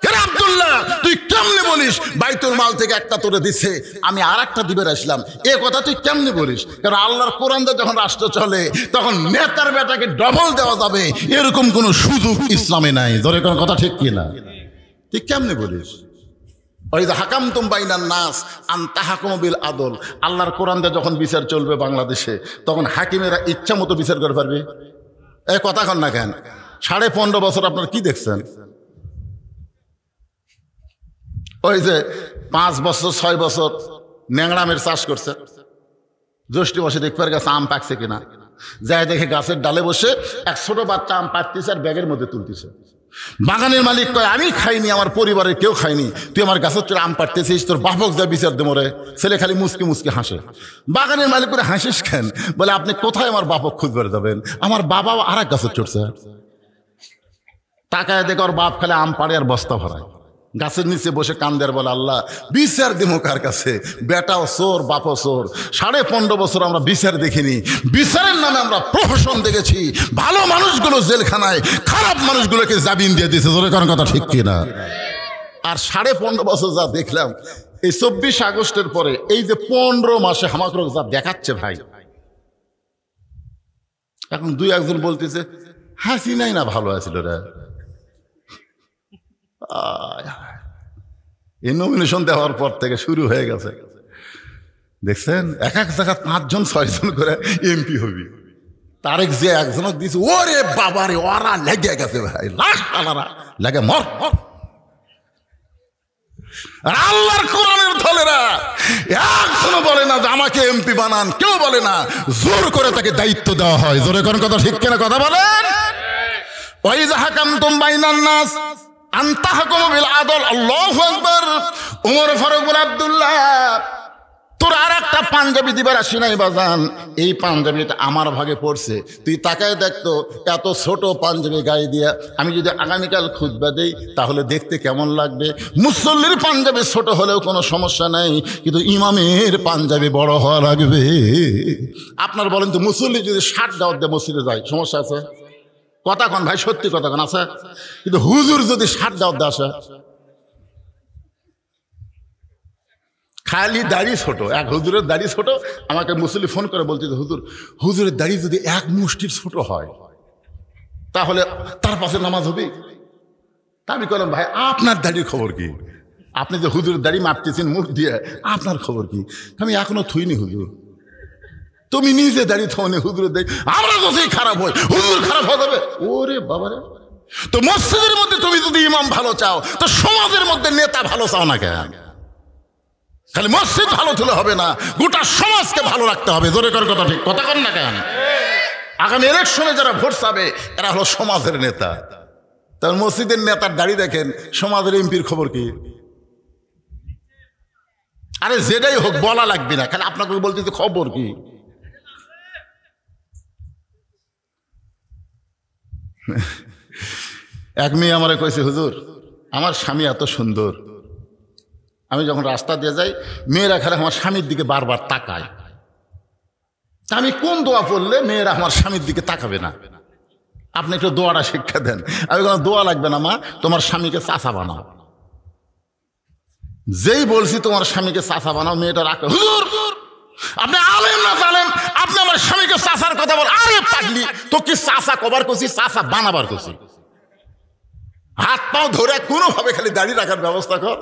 হে আব্দুল্লাহ, তুই কেমনে বলিস বাইতুল মাল থেকে একটা তোরে দিচ্ছে, আমি আর একটা দিবে আসলাম, এ কথা তুই কেমনে বলিস? কারণ আল্লাহর কোরআন দিয়ে যখন রাষ্ট্র চলে তখন নেতার বেটাকে ডবল দেওয়া যাবে এরকম কোনো সুযোগ ইসলামে নাই। ধরে কোনো কথা ঠিক কিনা? তুই কেমনে বলিস? হাকামতুম বাইনান নাস আন তাহকুমু বিল আদল, আল্লাহর কোরআন দিয়ে যখন বিচার চলবে বাংলাদেশে তখন হাকিমেরা ইচ্ছা মতো বিচার করে পারবে। এই কথা কন না কেন? 15.5 বছর আপনারা কি দেখছেন? ওই যে 5 বছর 6 বছর ন্যাংরামের চাষ করছে, জ্যৈষ্ঠ মাসে দেখবার গাছে আম পাকছে কিনা, যাই দেখে গাছের ডালে বসে এক ছোট বাচ্চা আম পাকতেছে আর ব্যাগের মধ্যে তুলতেছে। বাগানের মালিক কয় আমি খাইনি, আমার পরিবারের কেউ খাইনি, তুই আমার গাছের চোর আম পাড়তেছিস, তোর বাপক যা বিচার দেবো রে। ছেলে খালি মুসকে মুসকে হাসে। বাগানের মালিক করে হাসিস কেন? বলে আপনি কোথায় আমার বাপক খুঁজবার যাবেন, আমার বাবাও আর এক গাছের চড়ছে। টাকায় দেখে ওর বাপ খালি আম পাড়ে আর বস্তা ভরায়, গাছের নিচে বসে কান্দের বলে আল্লাহ বিচার দিমো কার কাছে? বেটাও চোর বাপও চোর। 15.5 বছর আমরা বিচার দেখিনি, বিচারের নামে আমরা প্রহসন দেখেছি। ভালো মানুষগুলো জেলখানায়, খারাপ মানুষগুলোকে জামিন দিয়ে দিয়েছে। ধরে কারণ কথা ঠিক কিনা? আর 15.5 বছর যা দেখলাম, এই 24 আগস্টের পরে এই যে 15 মাসে আমাকে যা দেখাচ্ছে ভাই, এখন 2-1 বলতেছে হাসিনাই না ভালো আছিল রে। এই নমিনেশন দেওয়ার পর থেকে শুরু হয়ে গেছে, দেখছেন এক এক জায়গায় 5 জন 6 জন করে এমপি হবি। তারেক যে একজনক দিয়েছে, ওরে বাবারে ওরা লেগে গেছে ভাই, লাশ আলারা লাগে মর। আল্লাহর কোরআনের দলেরা একজনও বলে না যে আমাকে এমপি বানান, কেউ বলে না, জোর করে তাকে দায়িত্ব দেওয়া হয়। জোরে কোন কথা ঠিক কিনা কথা বলেন? ওয়াইযা হাকামতুম বাইনান নাস আন তাহকুমু বিল আদল। আল্লাহু আকবার। ওমর ফারুক বলে আব্দুল্লাহ তোর আর একটা পাঞ্জাবি দিবার আসি নাই বাজান, এই পাঞ্জাবিটা আমার ভাগে পড়ছে, তুই তাকায় দেখতো এত ছোট পাঞ্জাবি গায়ে দিয়া আমি যদি আগামীকাল খুতবা দেই তাহলে দেখতে কেমন লাগবে? মুসল্লির পাঞ্জাবি ছোট হলেও কোনো সমস্যা নাই, কিন্তু ইমামের পাঞ্জাবি বড় হওয়া লাগবে। আপনার বলেন তো, মুসল্লি যদি 60 দাওয়াত দিয়ে মসজিদে যায় সমস্যা আছে? কথা কন ভাই, সত্যি কথা কন আছে? কিন্তু হুজুর যদি 60 দাওয়াত দিয়ে আসে, খালি দাড়ি ছোট, এক হুজুরের দাড়ি ছোট, আমাকে মুসল্লি ফোন করে বলতে হুজুর, হুজুরের দাড়ি যদি 1 মুষ্টির ছোট হয় তাহলে তার পাশে নামাজ হবে? তা আমি বললাম ভাই আপনার দাড়ির খবর কি? আপনি যে হুজুরের দাড়ি মাপতেছেন মুখ দিয়ে, আপনার খবর কি? আমি এখনো থুইনি হুজুর। তুমি নিজে দাড়ি থাওনি, হুজুরের দাড়ি আমরা যতই খারাপ হয় হুজুর খারাপ হয়ে যাবে। ওরে বাবারে, তো মসজিদের মধ্যে তুমি যদি ইমাম ভালো চাও তো সমাজের মধ্যে নেতা ভালো চাও না কেন? খালি মসজিদ ভালো তুলে হবে না, গোটা সমাজকে ভালো রাখতে হবে। জোরে করে কথা ঠিক কথা কন না কেন? আগামী ইলেকশনে যারা ভোট পাবে এরা হলো সমাজের নেতা। তার মসজিদের নেতার দাড়ি দেখেন, সমাজের এমপির খবর কি? আরে যেটাই হোক বলা লাগবে না, খালি আপনাকে বলতে খবর কি? এক মেয়ে আমারে কইছে হুজুর আমার স্বামী এত সুন্দর, আমি যখন রাস্তা দিয়ে যাই মেয়েরা খেলে আমার স্বামীর দিকে বারবার তাকায়, আমি কোন দোয়া পড়লে মেয়েরা আমার স্বামীর দিকে তাকাবে না? আপনি একটু দোয়াটা শিক্ষা দেন। আমি কোনো দোয়া লাগবে না মা, তোমার স্বামীকে চাচা বানাও। যেই বলছি তোমার স্বামীকে চাচা বানাও, মেয়েটা রাখো, হুজুর আপনি আলেম না জানেন, আপনি আমার স্বামীকে চাচার কথা বল। আরে পাগলি, তো কি চাচা কবার করছি, চাচা বানাবার করছি? হাত পাও ধরে কোনোভাবে খালি দাড়ি রাখার ব্যবস্থা কর।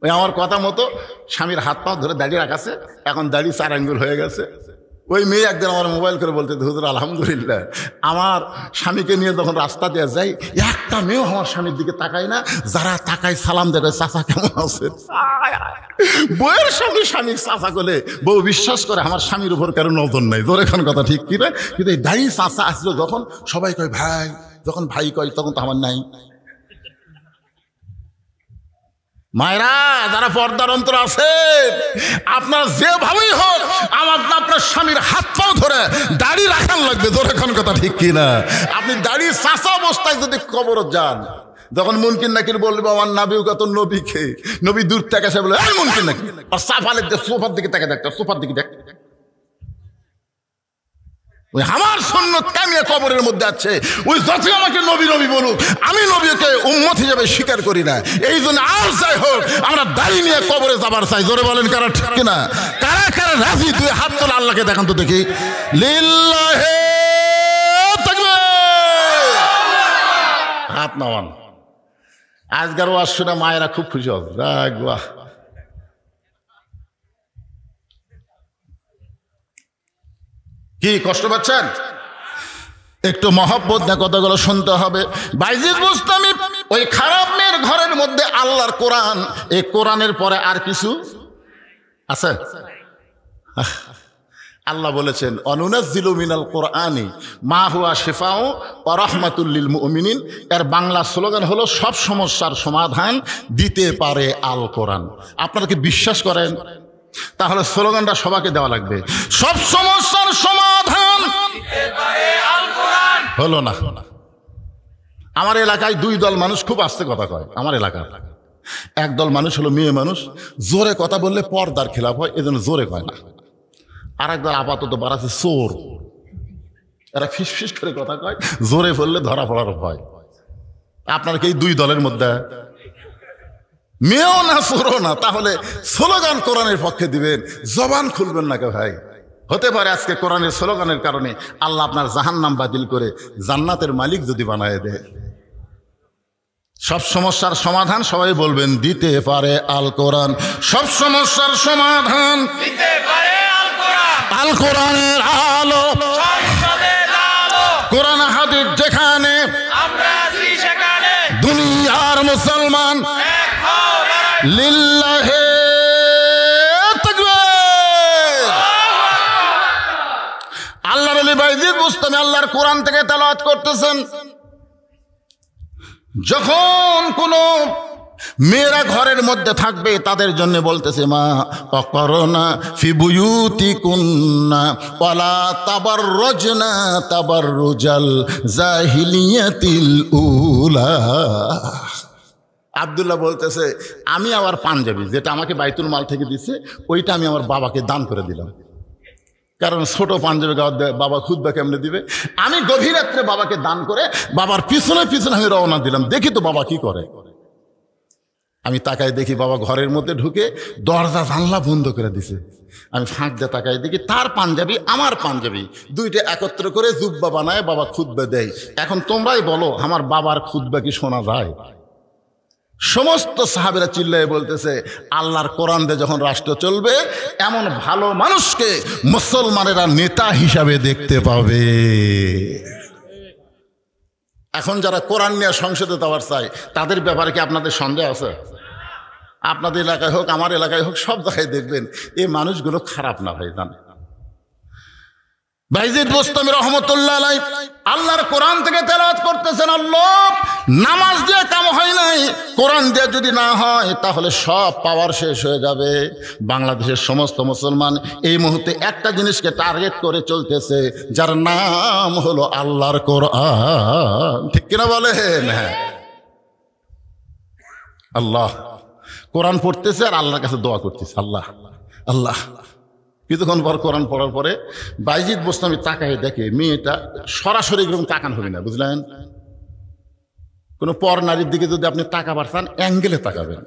ওই আমার কথা মতো স্বামীর হাত পা ধরে দাড়ি রাখাছে, এখন দাড়ি 4 আঙ্গুল হয়ে গেছে। ওই মেয়ে একদিন আমার মোবাইল করে বলতে, হুজুর আলহামদুলিল্লাহ আমার স্বামীকে নিয়ে যখন রাস্তা দিয়ে যাই একটা মেয়েও আমার স্বামীর দিকে তাকায় না, যারা তাকায় সালাম দেয় চাচা কেমন আছে। বউয়ের স্বামী স্বামীর চাচা করলে বউ বিশ্বাস করে আমার স্বামীর উপর কারো নজর নাই। তোর এখন কথা ঠিক কি না? কিন্তু এই দাড়ি চাচা আসলো যখন সবাই কয় ভাই, যখন ভাই কয় তখন তো আমার নাই। মায়েরা যারা পর্দার অন্তর আছে, আপনার যেভাবেই হোক আমার আপনার স্বামীর হাত পাও ধরে দাড়ি রাখান লাগবে। তোর এখন কথা ঠিক কিনা? আপনি দাড়ি চাচা অবস্থায় যদি কবর যান, যখন মুনকিন নাকির বলবো আমার নাবিও কত নবীকে, নবী দূর থেকে এসে বলে এই মুনকিন নাকি, আর সাফালের সোফার দিকে তাকে দেখতে, সোফার দিকে দেখ, ওই আমার সুন্নত কামিয়া কবরের মধ্যে আছে। ওই যতই আমাকে নবী নবী বলুক, আমি নবীকে উম্মত হিসেবে স্বীকার করি না। এই জন্য আর যাই হোক আমরা দাড়ি নিয়ে কবরে যাবার চাই। জোরে বলেন কারা ঠিক কিনা? কারা কারা রাজি? তুই হাত তোলা, আল্লাহকে দেখান তো দেখি। লিল্লাহি তাকবীর, হাত নামান। আজকের ওয়াজ শুনে মায়েরা খুব খুশি হবে। বাহ, কি কষ্ট পাচ্ছেন? একটু মহব্বত না কথাগুলো শুনতে হবে। বাইজিদ বুস্তামি ওই খারাপ মেয়ের ঘরের মধ্যে আল্লাহর কোরআন, এই কোরআনের পরে আর কিছু আছে? আল্লাহ বলেছেন অনুনাজ্জিলু মিনাল কোরআনি মা হুয়া শিফাউ ওয়া রাহমাতুল লিল মুমিনিন। এর বাংলা স্লোগান হলো সব সমস্যার সমাধান দিতে পারে আল কোরআন। আপনারা কি বিশ্বাস করেন? তাহলে স্লোগানটা সবাইকে দেওয়া লাগবে, সব সমস্যার সমাধান দিতে পারে আল কোরআন। হলো না? আমার এলাকায় দুই দল মানুষ খুব আস্তে কথা কয়। আমার এলাকার একদল মানুষ হলো মেয়ে মানুষ, জোরে কথা বললে পর্দার খেলাফ হয়, এজন্য জোরে কয় না। আর একদল আপাতত বাড়াচ্ছে চোর, এরা ফিস ফিস করে কথা কয়, জোরে বললে ধরা পড়ার ভয়। আপনার কি এই দুই দলের মধ্যে মেয়েও না চোরও না? তাহলে স্লোগান কোরআনের পক্ষে দিবেন, জবান খুলবেন না কে ভাই? হতে পারে আজকে কোরআনের স্লোগানের কারণে আল্লাহ আপনার জাহান্নাম বাতিল করে জান্নাতের মালিক যদি বানায় দেয়। সব সমস্যার সমাধান সবাই বলবেন দিতে পারে আল কোরআন। সব সমস্যার সমাধান দিতে পারে আল কোরআন। আল কোরআনের আলো, কোরআন হাদিস যেখানে আমরা আছি সেখানে দুনিয়ার মুসলমান লিল্লাহি তাকবীর। আল্লাহর ওলি বাইজিদ বুস্তামি আল্লাহর কোরআন থেকে তেলাওয়াত করতেছেন। যখন কোনো মেয়েরা ঘরের মধ্যে থাকবে তাদের জন্য বলতেছে মা অকরনা ফি বুয়ুতিকুন্না ওয়ালা তাবাররুজনা তাবাররুজাল জাহিলিয়াতিল উলা। আব্দুল্লাহ বলতেছে আমি আমার পাঞ্জাবি যেটা আমাকে বাইতুল মাল থেকে দিচ্ছে ওইটা আমি আমার বাবাকে দান করে দিলাম, কারণ ছোট পাঞ্জাবি বাবা খুতবা কেমনে দিবে। আমি গভীর রাত্রে বাবাকে দান করে বাবার পিছনে পিছনে আমি রওনা দিলাম, দেখি তো বাবা কি করে। আমি তাকাই দেখি বাবা ঘরের মধ্যে ঢুকে দরজা জানলা বন্ধ করে দিছে। আমি ফাঁক দিয়ে তাকাই দেখি তার পাঞ্জাবি আমার পাঞ্জাবি দুইটা একত্র করে জুব্বা বানায় বাবা খুতবা দেয়। এখন তোমরাই বলো আমার বাবার খুতবা কি শোনা যায়? সমস্ত সাহাবেরা চিল্লায় বলতেছে আল্লাহর কোরআন দিয়ে যখন রাষ্ট্র চলবে এমন ভালো মানুষকে মুসলমানেরা নেতা হিসাবে দেখতে পাবে। এখন যারা কোরআন নিয়ে সংসদে যাওয়ার চায় তাদের ব্যাপারে কি আপনাদের সন্দেহ আছে? আপনাদের এলাকায় হোক আমার এলাকায় হোক সব জায়গায় দেখবেন এই মানুষগুলো খারাপ না ভাই জানে। বাইজিদ বুস্তামি রহমতুল্লাহ আলাইহি আল্লাহর কোরআন থেকে তেলাওয়াত করতেছেন। আল্লাহ নামাজ দিয়ে কাম হয় নাই, কোরআন দিয়ে যদি না হয় তাহলে সব পাওয়ার শেষ হয়ে যাবে। বাংলাদেশের সমস্ত মুসলমান এই মুহূর্তে একটা জিনিসকে টার্গেট করে চলতেছে যার নাম হলো আল্লাহর কোরআন। ঠিক কিনা বলেন? হ্যাঁ, আল্লাহ কোরআন পড়তেছে আর আল্লাহর কাছে দোয়া করতেছে আল্লাহ আল্লাহ। কিছুক্ষণ পর কোরআন পড়ার পরে বাইজিদ বুস্তামি তাকায় দেখে মেয়েটা সরাসরি এরকম তাকান হবে না, বুঝলেন? কোনো পর নারীর দিকে যদি আপনি তাকাবার চান অ্যাঙ্গেলে তাকাবেন।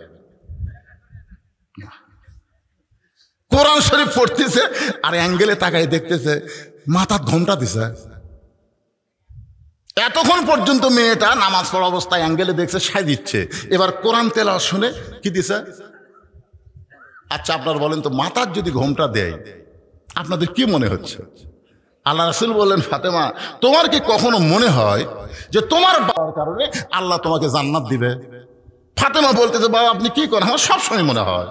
কোরআন শরীফ পড়তেছে আর অ্যাঙ্গেলে তাকায় দেখতেছে, মাথার ঘোমটা দিছে। এতক্ষণ পর্যন্ত মেয়েটা নামাজ পড়া অবস্থায় অ্যাঙ্গেলে দেখছে, সাজিচ্ছে। এবার কোরআন তেলাওয়াত শুনে কি দিছে? আচ্ছা আপনারা বলেন তো মাথার যদি ঘোমটা দেয় আপনাদের কি মনে হচ্ছে? আল্লাহ রাসূল বললেন ফাতেমা তোমার কি কখনো মনে হয় যে তোমার বাবার কারণে আল্লাহ তোমাকে জান্নাত দিবে? ফাতেমা বলতেছে বাবা আপনি কি করেন? আমার সবসময় মনে হয়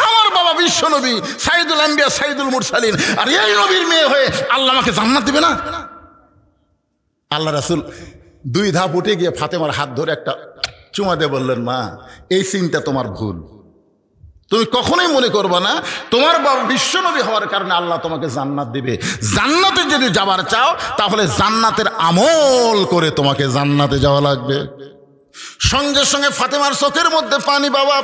আমার বাবা বিশ্ব নবী সাইদুল আম্বিয়া সাইদুল মুরসালিন, আর এই নবীর মেয়ে হয়ে আল্লাহ আমাকে জান্নাত দিবে না? আল্লাহ রাসূল দুই ধাপ উঠে গিয়ে ফাতেমার হাত ধরে একটা চুমা দিয়ে বললেন মা এই চিন্তা তোমার ভুল, তুমি কখনোই মনে করবে না তোমার বাবা বিশ্বনবী হওয়ার কারণে আল্লাহ তোমাকে জান্নাত দিবে। জান্নাতে যদি যাবার চাও তাহলে জান্নাতের আমল করে তোমাকে জান্নাতে যাওয়া লাগবে। সঙ্গে সঙ্গে ফাতেমার চোখের মধ্যে পানি বাবা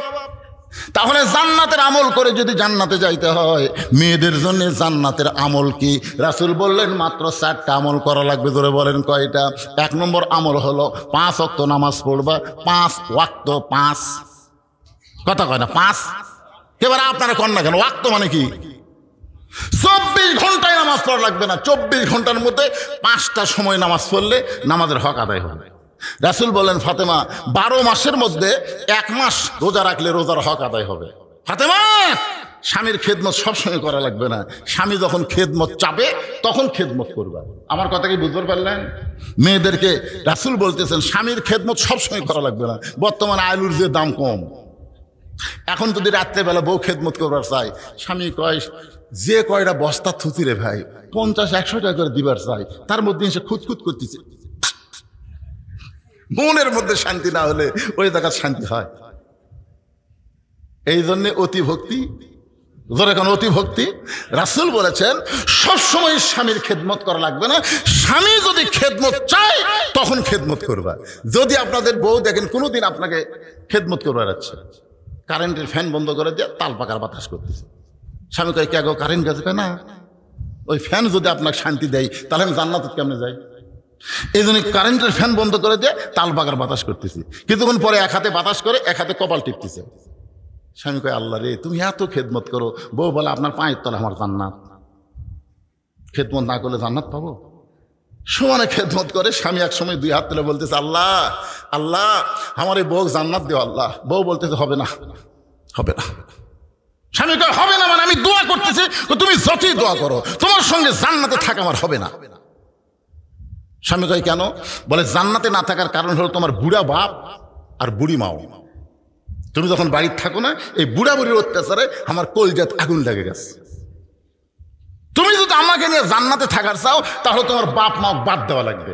তাহলে জান্নাতের আমল করে যদি জান্নাতে যাইতে হয়, মেয়েদের জন্য জান্নাতের আমল কি? রাসূল বললেন মাত্র 4টা আমল করা লাগবে। ধরে বলেন কয়টা? 1 নম্বর আমল হলো 5 ওয়াক্ত নামাজ পড়বা। 5 ওয়াক্ত, 5 কথা কয় না 5। এবার আপনারা কন না কেন? ওয়াক্ত মানে কি? 24 ঘন্টায় নামাজ পড়া লাগবে না, 24 ঘন্টার মধ্যে 5টা সময় নামাজ পড়লে নামাজের হক আদায় হবে। রাসূল বলেন ফাতেমা 12 মাসের মধ্যে 1 মাস রোজা রাখলে রোজার হক আদায় হবে। ফাতেমা স্বামীর খেদমত সবসময় করা লাগবে না, স্বামী যখন খেদমত চাবে তখন খেদমত করবা। আমার কথা কি বুঝতে পারলেন? মেয়েদেরকে রাসূল বলতেছেন স্বামীর খেদমত সবসময় করা লাগবে না। বর্তমানে আলুর যে দাম কম, এখন যদি রাত্রেবেলা বউ খেদমত করবার চাই, স্বামী কয় যে কয়টা বস্তা থুতি রে ভাই 50-100 টাকা করে দিবার চাই, তার মধ্যে এসে খুঁতখুত করতেছে। মনের মধ্যে শান্তি না হলে ওই জায়গায় শান্তি হয়। এই জন্য অতি ভক্তি, যখন অতি ভক্তি, রাসূল বলেছেন সবসময় স্বামীর খেদমত করা লাগবে না, স্বামী যদি খেদমত চায় তখন খেদমত করবা। যদি আপনাদের বউ দেখেন কোনোদিন আপনাকে খেদমত করবার আছে, কারেন্টের ফ্যান বন্ধ করে দিয়ে তাল পাকার বাতাস করতেছে, স্বামী কয় কে গো কারেন্ট গেছে? না, ওই ফ্যান যদি আপনাকে শান্তি দেয় তাহলে আমি জান্নাতে কেমনে যাই? এই জন্য কারেন্টের ফ্যান বন্ধ করে দিয়ে তাল পাকার বাতাস করতেছি। কিছুক্ষণ পরে এক হাতে বাতাস করে এক হাতে কপাল টিপতেছে। স্বামী কয় আল্লাহ রে তুমি এত খেদমত করো। বউ বলে আপনার পায়ের তলে আমার জান্নাত, খেদমত না করলে জান্নাত পাবো? সমানে খেদমত করে স্বামী এক সময় 2 হাত তুলে বলতেছে আল্লাহ আল্লাহ আমার এই বউ জান্নাত দিও আল্লাহ। বউ বলতেছে হবে না, হবে না। স্বামী কয় হবে না মানে আমি দোয়া করতেছি, তুমি যতই দোয়া করো তোমার সঙ্গে জান্নাতে থাকা আমার হবে না। স্বামী কয় কেন? বলে জান্নাতে না থাকার কারণ হলো তোমার বুড়া বাপ আর বুড়ি মাও। তুমি যখন বাড়িতে থাকো না, এই বুড়া বুড়ির অত্যাচারে আমার কলজাত আগুন লেগে গেছে। তুমি যদি আমাকে নিয়ে জান্নাতে থাকার চাও তাহলে তোমার বাপ মা বাদ দেওয়া লাগবে,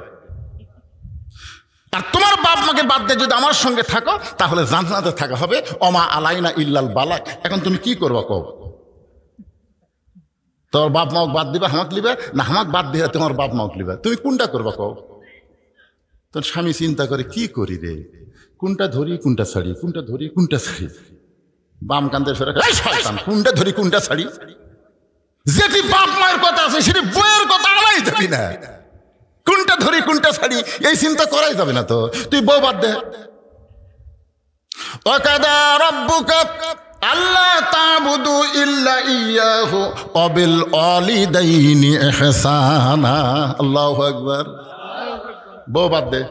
আর তোমার বাপ মাকে বাদ দিয়ে যদি আমার সঙ্গে থাকো তাহলে জান্নাতে থাকা হবে। অমা আলাইনা ইল্লাল বালাগ। এখন তুমি কি করবা কও? তোমার বাপ মাও বাদ দিবা হামাক লিবে, না হামাক বাদ দিয়ে তোমার বাপ মাও লিবে? তুমি কোনটা করবা কও? তোর স্বামী চিন্তা করে কি করি রে, কোনটা ধরি কোনটা ছাড়ি, কোনটা ধরি কোনটা ছাড়ি। বাম কান্দে ফেরা কোনটা ধরি কোনটা ছাড়ি। যেটি বাপ মায়ের কথা আছে সেটি বইয়ের কথা আনাই যাবি না। কোনটা ধরি কোনটা ছাড়ি এই চিন্তা করাই যাবে না। তো তুই বউ বাদ দে। ওয়াকাদা রাব্বুকা আল্লা তা'বুদু ইল্লা ইয়্যাহু ওয়া বিল ওয়ালিদাইনি ইহসানা। আল্লাহু আকবার। বউ বাদ দে।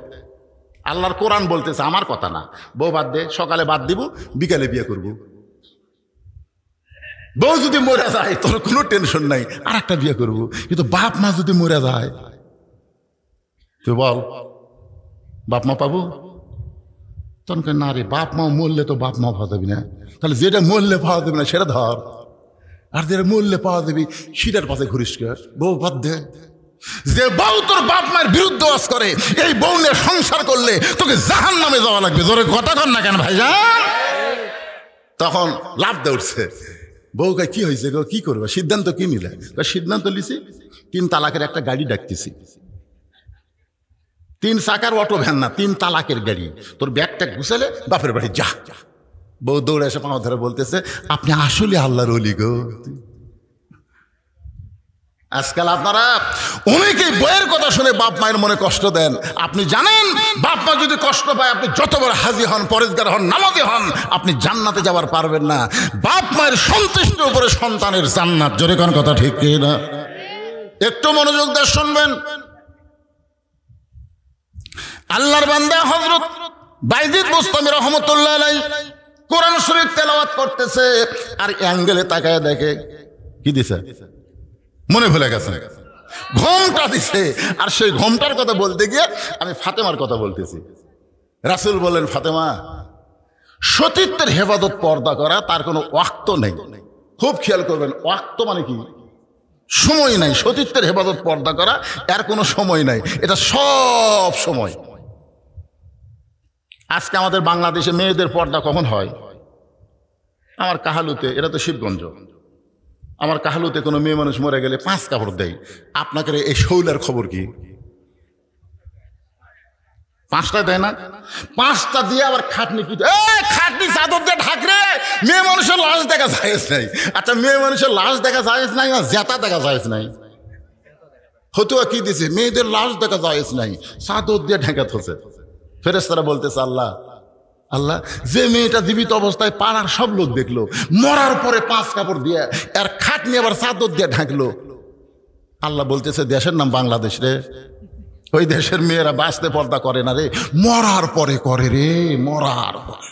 আল্লাহর কোরআন বলতেছে, আমার কথা না। বউ বাদ দে, সকালে বাদ দিব, বিকালে বিয়ে করব। বউ যদি মরে যায় তোর কোনো টেনশন নাই, আর একটা বিয়ে করব। কিন্তু বাপ মা যদি মরে যায় তুই বল বাপ মা পাবো? তখন না রে, বাপ মা মরলে তো বাপ মা পাওয়া যাবি না। তাহলে যেটা মরলে পাওয়া যাবে না সেটা ধর, আর যেটা মরলে পাওয়া যাবি সেটার পাশে ঘুরিস। বউ বাদ দে। যে বউ তোর বাপ মায়ের বিরুদ্ধে ওয়াজ করে, এই বউ নিয়ে সংসার করলে তোকে জাহান্নামে যাওয়া লাগবে। জোরে কথা কর না কেন ভাইজান? তখন লাভ দিয়ে উঠছে। বউ কয় কি হয়েছে গো, কি করবে? সিদ্ধান্ত কি নিলে? সিদ্ধান্ত লিছি 3 তালাকের একটা গাড়ি ডাকতেছি। 3 চাকার অটো ভ্যান না, 3 তালাকের গাড়ি। তোর ব্যাগটা গুছালে বাপের বাড়ি যা। বউ দৌড়ে এসে পাও ধরে বলতেছে আপনি আসলে আল্লাহর ওলি গো। আজকাল আপনারা অনেকেই বইয়ের কথা শুনে বাপ মায়ের মনে কষ্ট দেন। আপনি জানেন বাপ মা যদি কষ্ট পায়, আপনি যত বড় হাজি হন, পরেজগার হন, নামাজি হন, আপনি জান্নাতে যাওয়ার পারবেন না। বাপ মায়ের সন্তুষ্টির উপরে সন্তানের জান্নাত। জোরে কোন কথা ঠিক না? একটু মনোযোগ দিয়ে শুনবেন। আল্লাহর বান্দা হযরত বাইজিদ বুস্তামি রহমাতুল্লাহ আলাইহি কোরআন শরীফ তেলাওয়াত করতেছে, আর অ্যাঙ্গেলে তাকায় দেখে কি দিছে, মনে ভুলে গেছে, ঘোমটা দিছে। আর সেই ঘোমটার কথা বলতে গিয়ে আমি ফাতেমার কথা বলতেছি। রাসূল বললেন ফাতেমা, সতীত্বের হেফাজত পর্দা করা তার কোনো ওয়াক্ত নেই। খুব খেয়াল করবেন, ওয়াক্ত মানে কি? সময় নাই। সতীত্বের হেফাজত পর্দা করা এর কোনো সময় নাই, এটা সব সময়। আজকে আমাদের বাংলাদেশে মেয়েদের পর্দা কখন হয়? আমার কাহালুতে, এটা তো শিবগঞ্জ, আমার কাহালুতে কোনো মেয়ে মানুষ মরে গেলে 5 কাপড় দেয়। আপনাকে এই শৌলার খবর কি? 5টা দেয় না? 5টা দিয়ে আবার খাটনি কি খাটনি চাদর দিয়ে ঢাকরে, মেয়ে মানুষের লাশ দেখা যায় নাই। আচ্ছা মেয়ে মানুষের লাশ দেখা যায় নাই না জেতা দেখা যায় নাই? হতুয়া কি দিছে, মেয়েদের লাশ দেখা যায় নাই, চাদর দিয়ে ঢেকে থছে। ফেরেশতারা বলতেছে আল্লাহ আল্লাহ, যে মেয়েটা জীবিত অবস্থায় পাড়ার সব লোক দেখলো, মরার পরে 5 কাপড় দিয়ে আর খাটনি আবার চাদর দিয়ে ঢাকলো। আল্লাহ বলতেছে দেশের নাম বাংলাদেশ রে, ওই দেশের মেয়েরা বাঁচতে পর্দা করে না রে, মরার পরে করে রে, মরার পরে।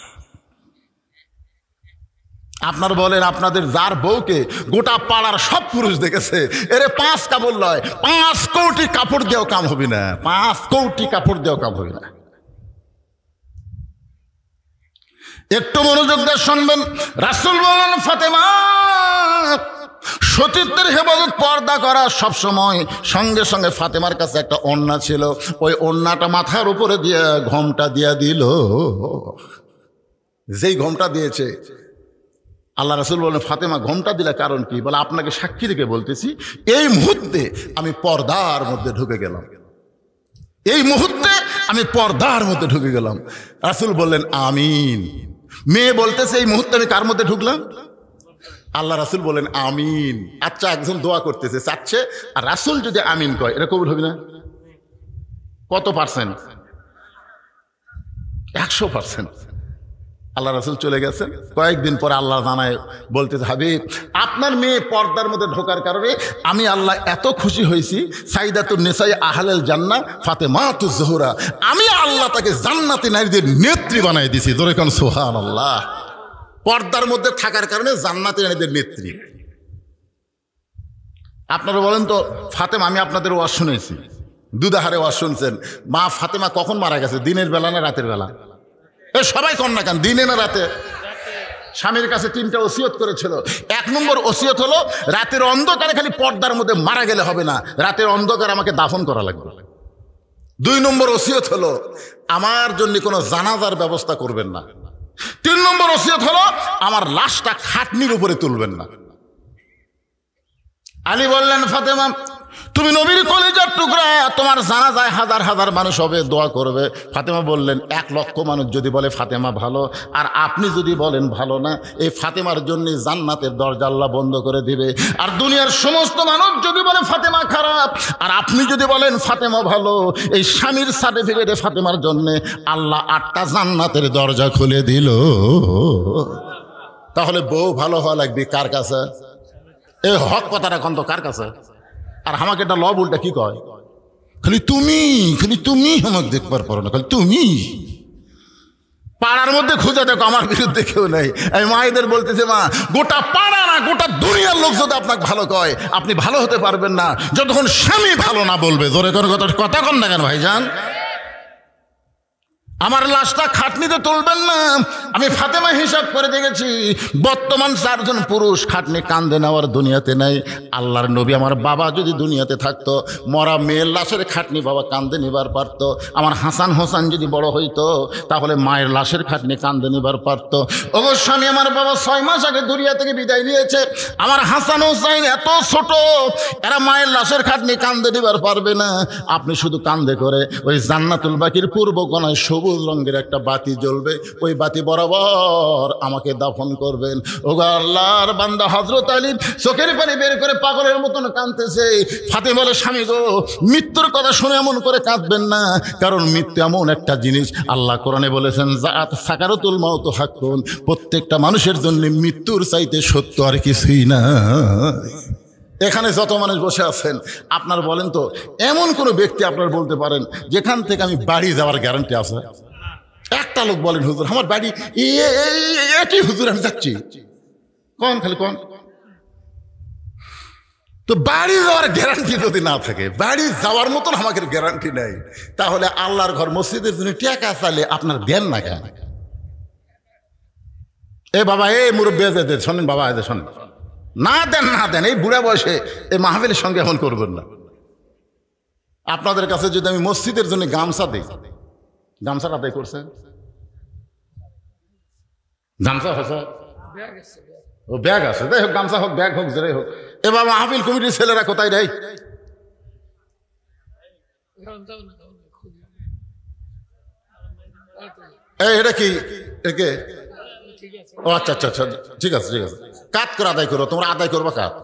আপনার বলেন আপনাদের যার বউকে গোটা পাড়ার সব পুরুষ দেখেছে, এরে 5 কাপড় লয়, 5 কোটি কাপড় দিয়েও কাম হবে না, 5 কোটি কাপড় দিয়েও কাম হবে না। একটু মনোযোগ দিয়ে শুনবেন। রাসূল বলেন ফাতেমা সতীত্বের হেফাজত পর্দা করা সবসময়। সঙ্গে সঙ্গে ফাতেমার কাছে একটা ওড়না ছিল, ওই ওড়নাটা মাথার উপরে দিয়ে ঘোমটা দিয়া দিল। যেই ঘোমটা দিয়েছে, আল্লাহ রাসূল বলেন ফাতেমা ঘোমটা দিলে কারণ কি? বলে আপনাকে সাক্ষী রেখে বলতেছি, এই মুহূর্তে আমি পর্দার মধ্যে ঢুকে গেলাম, এই মুহূর্তে আমি পর্দার মধ্যে ঢুকে গেলাম। রাসূল বললেন আমিন। মেয়ে বলতেছে এই মুহূর্তে আমি কার মধ্যে ঢুকলাম? আল্লাহ রাসূল বলেন আমিন। আচ্ছা একজন দোয়া করতেছে চাচ্ছে, আর রাসূল যদি আমিন কয় এটা কবুল হবে না? কত পার্সেন্ট? 100%। আল্লাহ রাসূল চলে গেছেন। কয়েকদিন পরে আল্লাহ জানায় বলতেছে হাবিব, আপনার মেয়ে পর্দার মধ্যে ঢোকার কারণে আমি আল্লাহ এত খুশি হয়েছি, সাইদাতুন নিসাই আহলাল জান্নাহ ফাতেমাতুজ জোহরা, আমি আল্লাহ তাকে জান্নাতি নারীদের নেত্রী বানাই দিয়েছি। জোরে কোন সুবহানাল্লাহ। পর্দার মধ্যে থাকার কারণে জান্নাতি নারীদের নেত্রী। আপনারা বলেন তো ফাতেমা, আমি আপনাদের ওয়াজ শুনেছি, দুধারে ওয়াজ শুনছেন, মা ফাতেমা কখন মারা গেছে? দিনের বেলা না রাতের বেলা? সবাই কন না কেন, দিনে না রাতে? স্বামীর কাছে 3টা ওসিয়ত করেছিল। 1 নম্বর ওসিয়ত হলো রাতের অন্ধকারে খালি পর্দার মধ্যে মারা গেলে হবে না, রাতের অন্ধকারে আমাকে দাফন করা লাগবে। 2 নম্বর ওসিয়ত হলো আমার জন্য কোনো জানাজার ব্যবস্থা করবেন না। 3 নম্বর ওসিয়ত হলো আমার লাশটা খাটনির উপরে তুলবেন না। আলী বললেন ফাতেমা তুমি নবীর কলিজার টুকরা, তোমার জানাজায় হাজার হাজার মানুষ হবে, দোয়া করবে। ফাতেমা বললেন 1 লক্ষ মানুষ যদি বলে ফাতেমা ভালো, আর আপনি যদি বলেন ভালো না, এই ফাতেমার জন্য জান্নাতের দরজা আল্লাহ বন্ধ করে দিবে। আর দুনিয়ার সমস্ত মানুষ যদি বলে ফাতেমা খারাপ, আর আপনি যদি বলেন ফাতেমা ভালো, এই স্বামীর সার্টিফিকেটে ফাতেমার জন্য আল্লাহ 8টা জান্নাতের দরজা খুলে দিল। তাহলে বউ ভালো হওয়া লাগবে কার কাছে? এই হক কথাটা কন্ত কার কাছে? আর আমাকে একটা লব উল্টা কি কয়, খালি তুমি আমাকে দেখবার পারো না, খালি তুমি। পাড়ার মধ্যে খুঁজে দেখো আমার বিরুদ্ধে কেউ নেই। আমি মায়েদের বলতেছে মা, গোটা পাড়া না গোটা দুনিয়ার লোক যদি আপনাকে ভালো কয়, আপনি ভালো হতে পারবেন না যতক্ষণ স্বামী ভালো না বলবে। জোরে করে কথা কন না কেন ভাইজান? আমার লাশটা খাটনিতে তুলবেন না। আমি ফাতেমা হিসাব করে দেখেছি, বর্তমান 4 জন পুরুষ খাটনি কান্দে নেওয়ার দুনিয়াতে নাই। আল্লাহর নবী আমার বাবা যদি দুনিয়াতে থাকতো, মরা মেয়ের লাশের খাটনি বাবা কান্দে নিবার পারত। আমার হাসান হোসেন যদি বড় হইতো, তাহলে মায়ের লাশের খাটনি কান্দে নিবার পারত। অবশ্য আমি আমার বাবা 6 মাস আগে দুনিয়া থেকে বিদায় নিয়েছে। আমার হাসান হোসেন এত ছোট, এরা মায়ের লাশের খাটনি কান্দে নিবার পারবে না। আপনি শুধু কান্দে করে ওই জান্নাতুল বাকির পূর্ব কোণায় সবুজ রঙের একটা বাতি জ্বলবে, ওই বাতি বরাবর আমাকে দাফন করবেন। ওগো আল্লাহর বান্দা হযরত আলী চোখের পানি বের করে পাগলের মতন কাঁদতেছে। ফাতেমা বলে স্বামী গো, মৃত্যুর কথা শুনে এমন করে কাঁদবেন না, কারণ মৃত্যু এমন একটা জিনিস, আল্লাহ কোরআনে বলেছেন যাত সাকারাতুল মাউত হাক্কুন, প্রত্যেকটা মানুষের জন্য মৃত্যুর চাইতে সত্য আর কিছুই না। এখানে যত মানুষ বসে আছেন, আপনার বলেন তো এমন কোনো ব্যক্তি আপনার বলতে পারেন যেখান থেকে আমি বাড়ি যাওয়ার গ্যারান্টি আছে? একটা লোক বলেন হুজুর আমার বাড়ি এটি, হুজুর আমি যাচ্ছি, কোন খালি কোন। তো বাড়ি যাওয়ার গ্যারান্টি যদি না থাকে, বাড়ি যাওয়ার মতন আমাকে গ্যারান্টি নেই, তাহলে আল্লাহর ঘর মসজিদের জন্য টাকা চাইলে আপনার দেন না কেন? এ বাবা, এ মুরব্বী শোনেন বাবা, শোনেন, না দেন এই বুড়া বয়সে এই মাহফিলের সঙ্গে এমন করবেন না। আপনাদের কাছে যদি আমি মসজিদের জন্য গামছা দিই, গামছাটা আদায় করছেন? গামছা হয়েছে, ও ব্যাগ আছে, যাই হোক গামছা হোক ব্যাগ হোক যেটাই হোক। এবার মাহফিল কমিটির ছেলেরা কোথায় দেয়? এই এটা কি একে ও আচ্ছা আচ্ছা আচ্ছা, ঠিক আছে ঠিক আছে, কাত করে আদায় করো, তোমরা আদায় করবা কাত।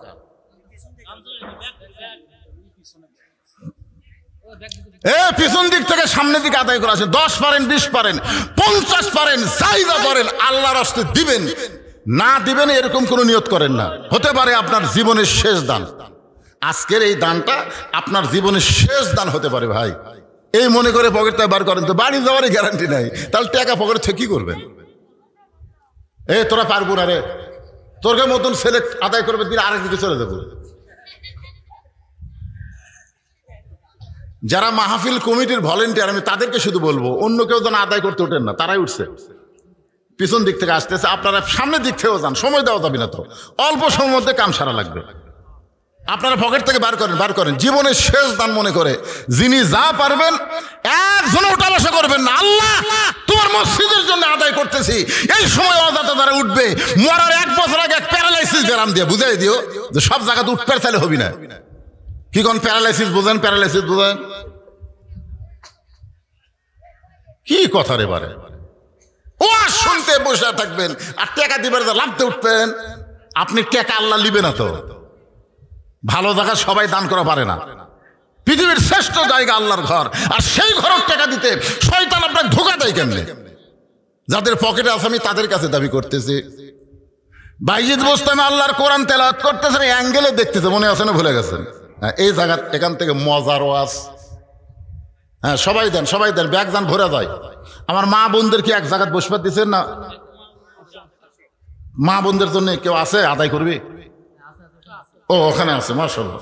পিছন দিক থেকে সামনের দিকে আদায় করা আছে। 10 পারেন, 20 পারেন, 50 পারেন, চাইদা করেন, আল্লাহর রাস্তায় দিবেন, না দিবেন এরকম কোনো নিয়ত করেন না। হতে পারে আপনার জীবনের শেষ দান, আজকের এই দানটা আপনার জীবনের শেষ দান হতে পারে ভাই। এই মনে করে পকেটটা বার করেন তো বাড়ি যাওয়ারই গ্যারান্টি নাই, তাহলে টাকা পকেটে থেকে কি করবেন? তোরা পারবো না রে, তোরকে মতন ছেলে আদায় করবে, দিন আরেক দিকে চলে যাবো। যারা মাহফিল কমিটির ভলেন্টিয়ার, আমি তাদেরকে শুধু বলবো, অন্য কেউ যেন আদায় করতে ওঠেন না, তারাই উঠছে। পিছন দিক থেকে আসতেছে, আপনারা সামনের দিক থেকেও যান, সময় দেওয়া যাবে না তো, অল্প সময়ের মধ্যে কাম সারা লাগবে। আপনারা পকেট থেকে বার করেন, বার করেন, জীবনের শেষ দান মনে করে যিনি যা পারবেন, একজন ওঠা বসা করবেন না। আল্লাহ তোমার মসজিদের জন্য আদায় করতেছি, এই সময় অজাতা দ্বারা উঠবে, মরার 1 বছর আগে এক প্যারালাইসিস গ্রাম দিয়ে বুঝাই দিও যে সব জায়গাতে উঠতে চাইলে হবি না। কি কোন প্যারালাইসিস বোঝেন? প্যারালাইসিস বোঝেন কি কথা রে বারে? ও শুনতে বসে থাকবেন আর টাকা দিবার লাভতে উঠবেন। আপনি টাকা আল্লাহ লিবে না তো, ভালো জায়গা সবাই দান করা পারে না। পৃথিবীর শ্রেষ্ঠ জায়গা আল্লাহর ঘর, আর সেই ঘরের টাকা দিতে শয়তান আপনাকে ধোঁকা দেয় কেমনে? যাদের পকেটে আছে আমি তাদের কাছে দাবি করতেছি। বাইজিদ বোস্তামি আল্লাহর কোরআন তেলাওয়াত করতেছেন, অ্যাঙ্গেলে দেখতেছে, মনে আছে না? ভুলে গেছেন? এই জায়গার এখান থেকে মজার ওয়াজ। হ্যাঁ সবাই দেন, সবাই দেন, ব্যাগ দান ভরে যায়। আমার মা বোনদের কি এক জায়গায় বসবার দিচ্ছেন না? মা বোনদের জন্য কেউ আছে আদায় করবে? ও ওখানে আছে, মাশাআল্লাহ।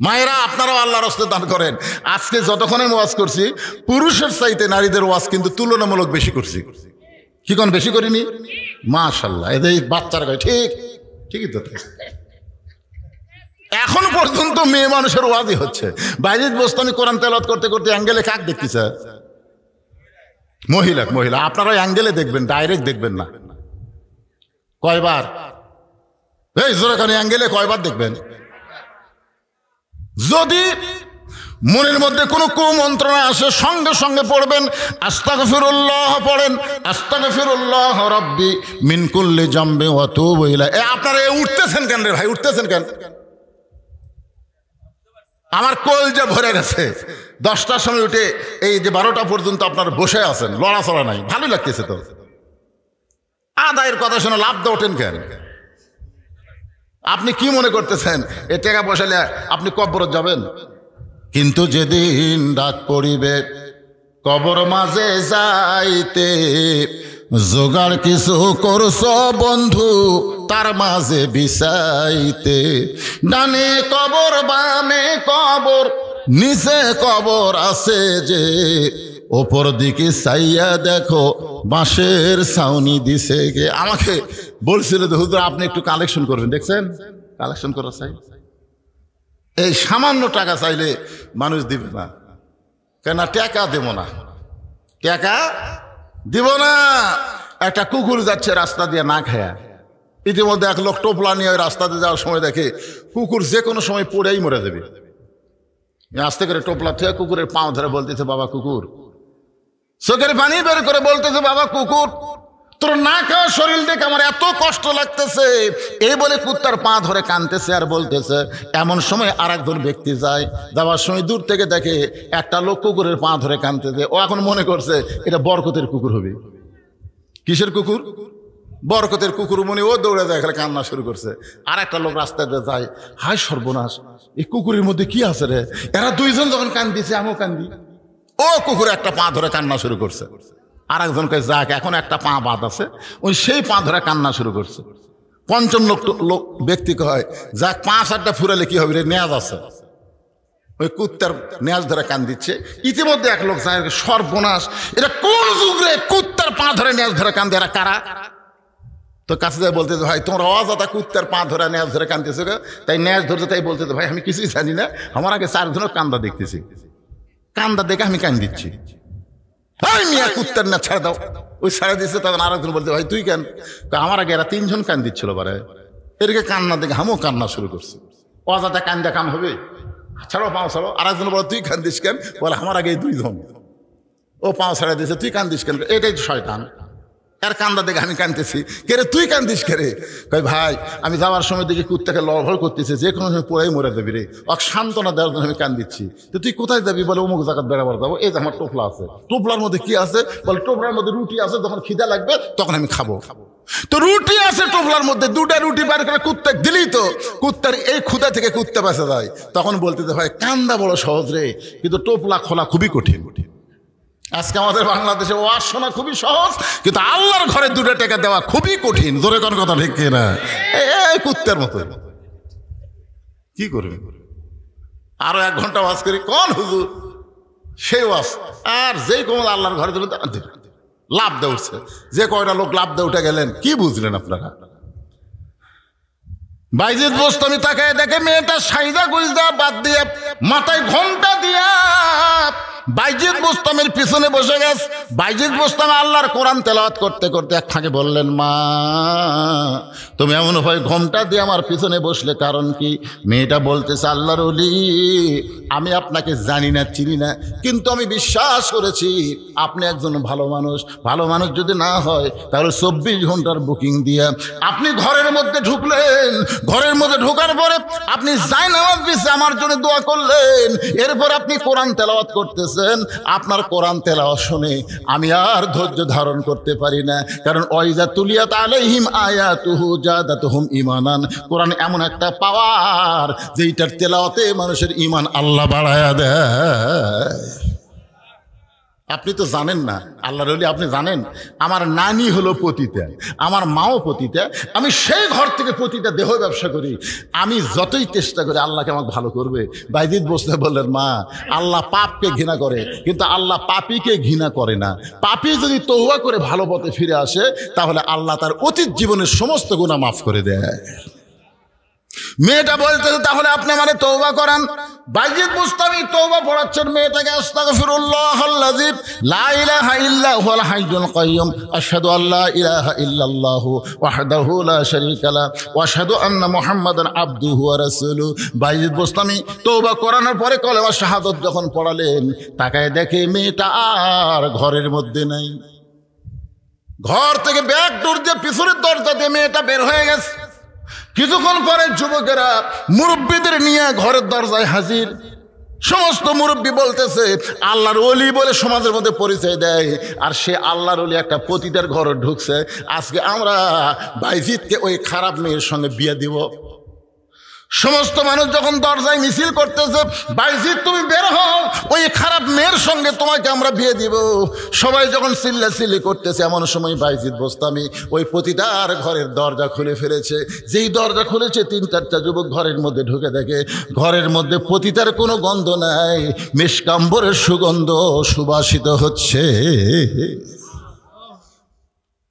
মায়েরা আপনারাও আল্লাহর রাস্তায় দান করেন। আজকে যতক্ষণে ওয়াজ করছি, পুরুষের চাইতে নারীদের ওয়াজ কিন্তু তুলনামূলক বেশি করছি। কি কোন বেশি করিনি? মাশাআল্লাহ। এদের বাচ্চারা কয় ঠিক, ঠিকই তো। এখন পর্যন্ত মেয়ে মানুষের ওয়াজই হচ্ছে। বাইজিদ বোস্তামি কোরআন তেলাওয়াত করতে করতে অ্যাঙ্গেলে কাক দেখতেছে? মহিলা। মহিলা আপনারা অ্যাঙ্গেলে দেখবেন, ডাইরেক্ট দেখবেন না। কয়বার? এই জোরাখানি অ্যাঙ্গেলে কয়বার দেখবেন? যদি মনের মধ্যে কোনো কুমন্ত্রণা আসে, সঙ্গে সঙ্গে পড়বেন আস্তাগফিরুল্লাহ, পড়েন আস্তাগফিরুল্লাহ রাব্বি মিন কুল্লি জামবি ওয়া তুবু ইলাইহি। আপনারা উঠতেছেন কেন রে ভাই? উঠতেছেন কেন? আমার কলজা ভরে গেছে। 10টার সময় উঠে এই যে 12টা পর্যন্ত আপনারা বসে আছেন, লড়াচড়া নাই, ভালো লাগতেছে তো। আদায়ের কথা শুনে লাভ দিয়ে ওঠেন কেন? আপনি কি মনে করতেছেন এ টাকা বসালে আপনি কবরে যাবেন? কিন্তু যেদিন ডাক পড়িবে কবর মাঝে যাইতে, জোগাড় কিছু করছ বন্ধু তার মাঝে বিছাইতে। ডানে কবর, বামে কবর, নিচে কবর আছে যে, ওপর দিকে চাইয়া দেখো বাঁশের ছাউনি দিছে গে। আমাকে বলছিল যে হুজুর আপনি একটু কালেকশন করবেন, দেখছেন কালেকশন করা চাই। এই সামান্য টাকা চাইলে মানুষ দিবে না, কেন? টাকা দেব না, টাকা দিব না। একটা কুকুর যাচ্ছে রাস্তা দিয়ে না খায়া, ইতিমধ্যে এক লোক টোপলা নিয়ে ওই রাস্তা দিয়ে যাওয়ার সময় দেখে কুকুর যে কোনো সময় পড়েই মরে যাবে। আস্তে করে টোপলা থেকে কুকুরের পাও ধরে বলতেছে, বাবা কুকুর। চোখের পানি বের করে বলতেছে, বাবা কুকুর, তোর না খাওয়া শরীর দেখে আমার এত কষ্ট লাগতেছে। এই বলে কুত্তার পা ধরে কানতেছে আর বলতেছে। এমন সময় আর একজন ব্যক্তি যায়, যাওয়ার সময় দূর থেকে দেখে একটা লোক কুকুরের পা ধরে কানতেছে। ও এখন মনে করছে এটা বরকতের কুকুর হবে। কিসের কুকুর? বরকতের কুকুর মনে। ও দৌড়ে যায়, এখানে কান্না শুরু করছে। আর একটা লোক রাস্তায় যায়, হায় সর্বনাশ, এই কুকুরের মধ্যে কি আছে রে? এরা দুইজন যখন কান্দিছে আমিও কান্দি। ও কুকুর একটা পা ধরে কান্না শুরু করছে। আর একজনকে যাক, এখন একটা পা বাদ আছে, ওই সেই পা ধরে কান্না শুরু করছে। পঞ্চম লোক ব্যক্তি কয়, যাক 5-8টা ফুরালে কি হবে রে, নেয়াজ আছে। ওই কুত্তার নেয়াজ ধরে কান দিচ্ছে। ইতিমধ্যে এক লোক যায়, সর্বনাশ, এটা কোন যুগ রে, কুত্তার পা ধরে নেয়াজ ধরে কান্দে, এরা কারা? তো কাছে যায় বলতেছে, ভাই তোমরা অযথা কুত্তার পা ধরে নেয়াজ ধরে কান্দতেছে, তাই নেয়াজ ধরতে। তাই বলতেছে, ভাই আমি কিছুই জানি না, আমার আগে 4 জনের কান্দা দেখতেছি, কান্দা দেখে আমি কান দিচ্ছি। ভাই মিয়া কুত্তার না ছেড়ে দাও। ওই ছেড়ে দিচ্ছে, তখন আরেকজন বলতে, ভাই তুই কেন? আমার আগে এরা 3 জন কান দিচ্ছিল, বারে এদিকে কান্না দেখে আমিও কান্না শুরু করছি। অযথা কান্দা কাম হবে, ছাড়ো পাও ছাড়ো। আরেকজন বলে, তুই কান্দিস কেন? বলে আমার আগে 2 জন। ও পাও ছেড়ে দিয়েছে, তুই কান্দিস কেন? এটাই শয়তান। এর কান্দা দেখে আমি কাঁদতেছি, কে রে তুই কান্দিস কে রে? কই ভাই আমি যাওয়ার সময় দেখি কুত্তাকে লড়ফড় করতেছে, যে কোনো সময় পড়াই মরে যাবি রে, অক সান্ত্বনা দেওয়ার জন্য আমি কান্দিচ্ছি। তো তুই কোথায় যাবি? বলে অমুক জায়গায় বেড়াবার যাবো। এই যে আমার টোপলা আছে, টোপলার মধ্যে কি আছে? বলে টোপলার মধ্যে রুটি আছে, যখন খিদা লাগবে তখন আমি খাবো। তো রুটি আছে টোপলার মধ্যে, দুটা রুটি বার করে কুত্তা দিলেই তো কুত্তার এই ক্ষুধা থেকে কুত্তা বাঁচা যায়। তখন বলতে ভাই কান্দা বড় সহজ রে, কিন্তু টোপলা খোলা খুবই কঠিন। আজকে আমাদের বাংলাদেশে ওয়াজ শোনা খুবই সহজ, কিন্তু আল্লাহর ঘরে 2 টাকা দেওয়া খুবই কঠিন। জোরে কোন কথা ঠিক কিনা? এই কুত্তার মতো কি করবে? আরো 1 ঘন্টা ওয়াজ করি, কোন হুজুর সেই ওয়াজ, আর যেই কোন আল্লাহর ঘরে দিল লাভ দিয়ে উঠছে। যে কয়টা লোক লাভ দিয়ে উঠে গেলেন, কি বুঝলেন আপনারা? বাইজিদ বোস্তামি তাকায় দেখে মেয়েটা সাইদা গুজদা বাদ দিয়ে মাথায় ঘোমটা দিয়া বাইজিদ বোস্তামের পিছনে বসে গেছে। বাইজিদ বোস্তাম আল্লাহর কোরআন তেলাওয়াত করতে করতে এক ফাঁকে বললেন, মা তুমি এমন হয় ঘোমটা দিয়ে আমার পিছনে বসলে কারণ কি? মেয়েটা বলতেছে, আল্লাহর ওলি আমি আপনাকে জানি না, চিনি না, কিন্তু আমি বিশ্বাস করেছি আপনি একজন ভালো মানুষ। ভালো মানুষ যদি না হয় তাহলে 24 ঘন্টার বুকিং দিয়ে আপনি ঘরের মধ্যে ঢুকলেন। ঘরের মধ্যে ঢোকার পরে আপনি জায়নামাজ বিছে আমার জন্য দোয়া করলেন। এরপর আপনি কোরআন তেলাওয়াত করতেছেন। আপনার কোরআন তেলাওয়াত শুনে আমি আর ধৈর্য ধারণ করতে পারি না, কারণ ওয়াইজা তুলিয়াত আলাইহিম আয়াতুহু জাদাতুহুম ঈমানান। কোরআন এমন একটা পাওয়ার যেইটার তেলাওয়াতে মানুষের ঈমান আল্লাহ বাড়ায়া দেয়। আপনি তো জানেন না আল্লাহর ওলি, আপনি জানেন আমার নানি হলো পতিতা, আমার মাও পতিতা, আমি সেই ঘর থেকে পতিতা দেহ ব্যবসা করি। আমি যতই চেষ্টা করি আল্লাহকে আমাকে ভালো করবে। বাইজিদ বসলে বললেন, মা আল্লাহ পাপকে ঘৃণা করে, কিন্তু আল্লাহ পাপীকে ঘৃণা করে না। পাপী যদি তওবা করে ভালো পথে ফিরে আসে তাহলে আল্লাহ তার অতীত জীবনের সমস্ত গুনাহ মাফ করে দেয়। মেয়েটা বলতেছে, তাহলে আপনি আমারে তওবা করান। বাইজিদ বুস্তামি তওবা পড়াচ্ছেন মেয়েটাকে, আস্তাগফিরুল্লাহাল্লাযী লা ইলাহা ইল্লা হুয়াল হাইয়ুল কাইয়্যুম আশহাদু আল্লা ইলাহা ইল্লাল্লাহু ওয়াহদাহু লা শারীকা লাহু ওয়া আশহাদু আন্না মুহাম্মাদান আবদুহু ওয়া রাসূলুহু। বাইজিদ বুস্তামি তওবা করানোর পরে কলেমা শাহাদাত যখন পড়ালেন, তাকায় দেখে মেয়েটা আর ঘরের মধ্যে নাই। ঘর থেকে ব্যাক ডোর দিয়ে পিছনের দরজা দিয়ে মেয়েটা বের হয়ে গেছে। কিছুক্ষণ পরে যুবকেরা মুরব্বীদের নিয়ে ঘরের দরজায় হাজির। সমস্ত মুরব্বী বলতেছে আল্লাহর ওলি বলে সমাজের মধ্যে পরিচয় দেয়, আর সে আল্লাহর ওলি একটা পতিতার ঘরে ঢুকছে। আজকে আমরা বাইজিদকে ওই খারাপ মেয়ের সঙ্গে বিয়ে দিব। সমস্ত মানুষ যখন দরজায় মিছিল করতেছে, বাইজিদ তুমি বের হও, ওই খারাপ মেয়ের সঙ্গে তোমাকে আমরা বিয়ে দিব। সবাই যখন চিল্লাচিল্লি করতেছে, এমন সময় বাইজিদ বোস্তামি ওই পতিতার ঘরের দরজা খুলে ফেলেছে। যেই দরজা খুলেছে 3-4টা যুবক ঘরের মধ্যে ঢুকে দেখে ঘরের মধ্যে পতিতার কোনো গন্ধ নাই, মিশকাম্বরের সুগন্ধ সুবাসিত হচ্ছে।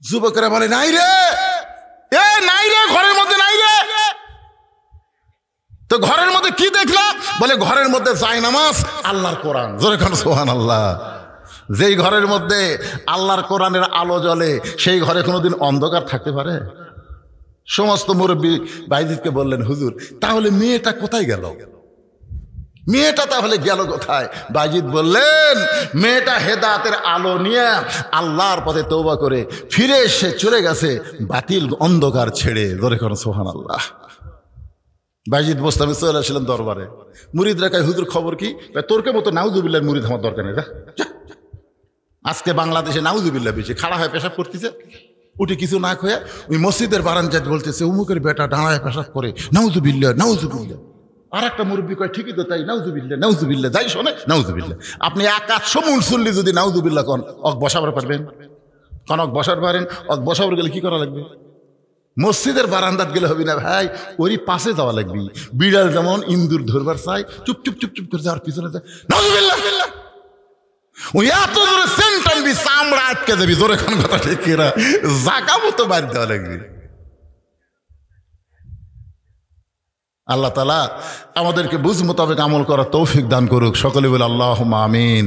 যুবকেরা বলে, নাই রে, এ নাই রে, ঘরের মধ্যে নাই রে। তো ঘরের মধ্যে কি দেখলাম? বলে ঘরের মধ্যে জায়নামাজ, আল্লাহর কোরআন। জোরে কোন সুবহানাল্লাহ। যেই ঘরের মধ্যে আল্লাহর কোরআনের আলো জ্বলে সেই ঘরে কোনোদিন অন্ধকার থাকতে পারে? সমস্ত মুরব্বী বাইজিদকে বললেন, হুজুর তাহলে মেয়েটা কোথায় গেল? মেয়েটা তাহলে গেল কোথায়? বাইজিদ বললেন, মেয়েটা হেদায়েতের আলো নিয়ে আল্লাহর পথে তওবা করে ফিরে এসে চলে গেছে বাতিল অন্ধকার ছেড়ে। জোরে কোন সুবহানাল্লাহ। বাইজিদ বোস্তামি চলে আসলেন দরবারে। মুরিদরা কয়, হুজুর খবর কি? তোরকে মতো নাউজুবিল্লাহর মুরিদ আমার দরকার নেই। আজকে বাংলাদেশে নাউজুবিল্লাহ বেশি, খাড়া হয়ে পেশাব করতেছে, উঠে কিছু না খেয়ে ওই মসজিদের বারান্দায় বলতেছে অমুকের বেটা দাঁড়ায় পেশাব করে, নাউজুবিল্লাহ নাউজুবিল্লাহ। আর একটা মুরব্বী কয়, ঠিকই তো তাই, নাউজুবিল্লাহ নাউজুবিল্লাহ, যাই শোনে নাউজুবিল্লাহ। আপনি 100 মুসল্লি যদি নাউজুবিল্লাহ কন, অক বসাবার পারবেন? কন অক বসার পারেন? অক বসাবার গেলে কি করা লাগবে? মসজিদের বারান্দাত গেলে হবে না ভাই, ওরই পাশে যাওয়া লাগবে। বিড়াল যেমন ইন্দুর ধরবার চাই, চুপ চুপ চুপ চুপ করে যাওয়ার পিছনে যায়, নাউজুবিল্লাহ। ওই এত জোরে সেন্ট আনবি, চামড়া আটকে যাবি। জোরে খান কথা ঠিক কিনা? জাগা মতো বাড়ি দেওয়া লাগবে। আল্লাহ তাআলা আমাদেরকে বুঝ মোতাবেক আমল করার তৌফিক দান করুক। সকলে বলে আল্লাহুম্মা আমিন।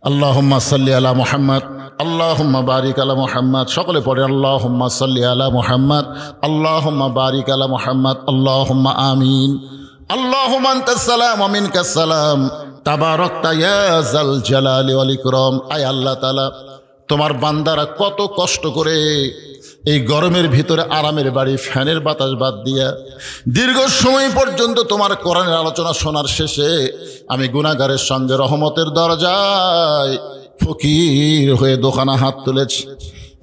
আল্লাহুম্মা সাল্লি আলা মুহাম্মদ, আল্লাহুম্মা বারিক আলা মুহাম্মদ। সকলে পড়ে আল্লাহুম্মা সাল্লি আলা মুহাম্মদ, আল্লাহুম্মা বারিক আলা মুহাম্মদ, আল্লাহুম্মা আমিন। আল্লাহুম্মা আনতাস সালাম ওয়া মিনকাস সালাম, তাবারাকতা ইয়া যাল জালালি ওয়াল ইকরাম। আয় আল্লাহ তাআলা, তোমার বান্দারা কত কষ্ট করে এই গরমের ভিতরে আরামের বাড়ি ফ্যানের বাতাস বাদ দিয়া দীর্ঘ সময় পর্যন্ত তোমার কোরআনের আলোচনা শোনার শেষে আমি গুনাহগারের সঙ্গে রহমতের দরজায় ফকির হয়ে দোকানে হাত তুলেছি।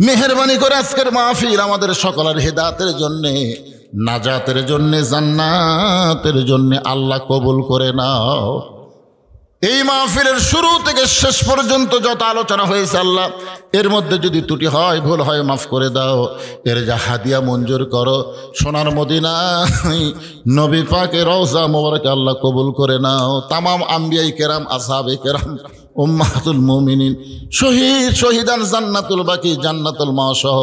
মেহেরবানি করে আজকের মাহফিল আমাদের সকলের হেদায়েতের জন্যে, নাজাতের জন্যে, জান্নাতের জন্যে আল্লাহ কবুল করে নাও। এই মাহফিলের শুরু থেকে শেষ পর্যন্ত যত আলোচনা হয়েছে আল্লাহ, এর মধ্যে যদি ত্রুটি হয়, ভুল হয়, মাফ করে দাও। এর যা হাদিয়া মঞ্জুর করো, সোনার মদিনায় নবী পাকের রওজা মোবারকে আল্লাহ কবুল করে নাও। তামাম আম্বিয়াই কেরাম, আসহাবে কেরাম, উম্মাহাতুল মুমিনিন, শহীদান, জান্নাতুল বাকি, জান্নাতুল মাসহ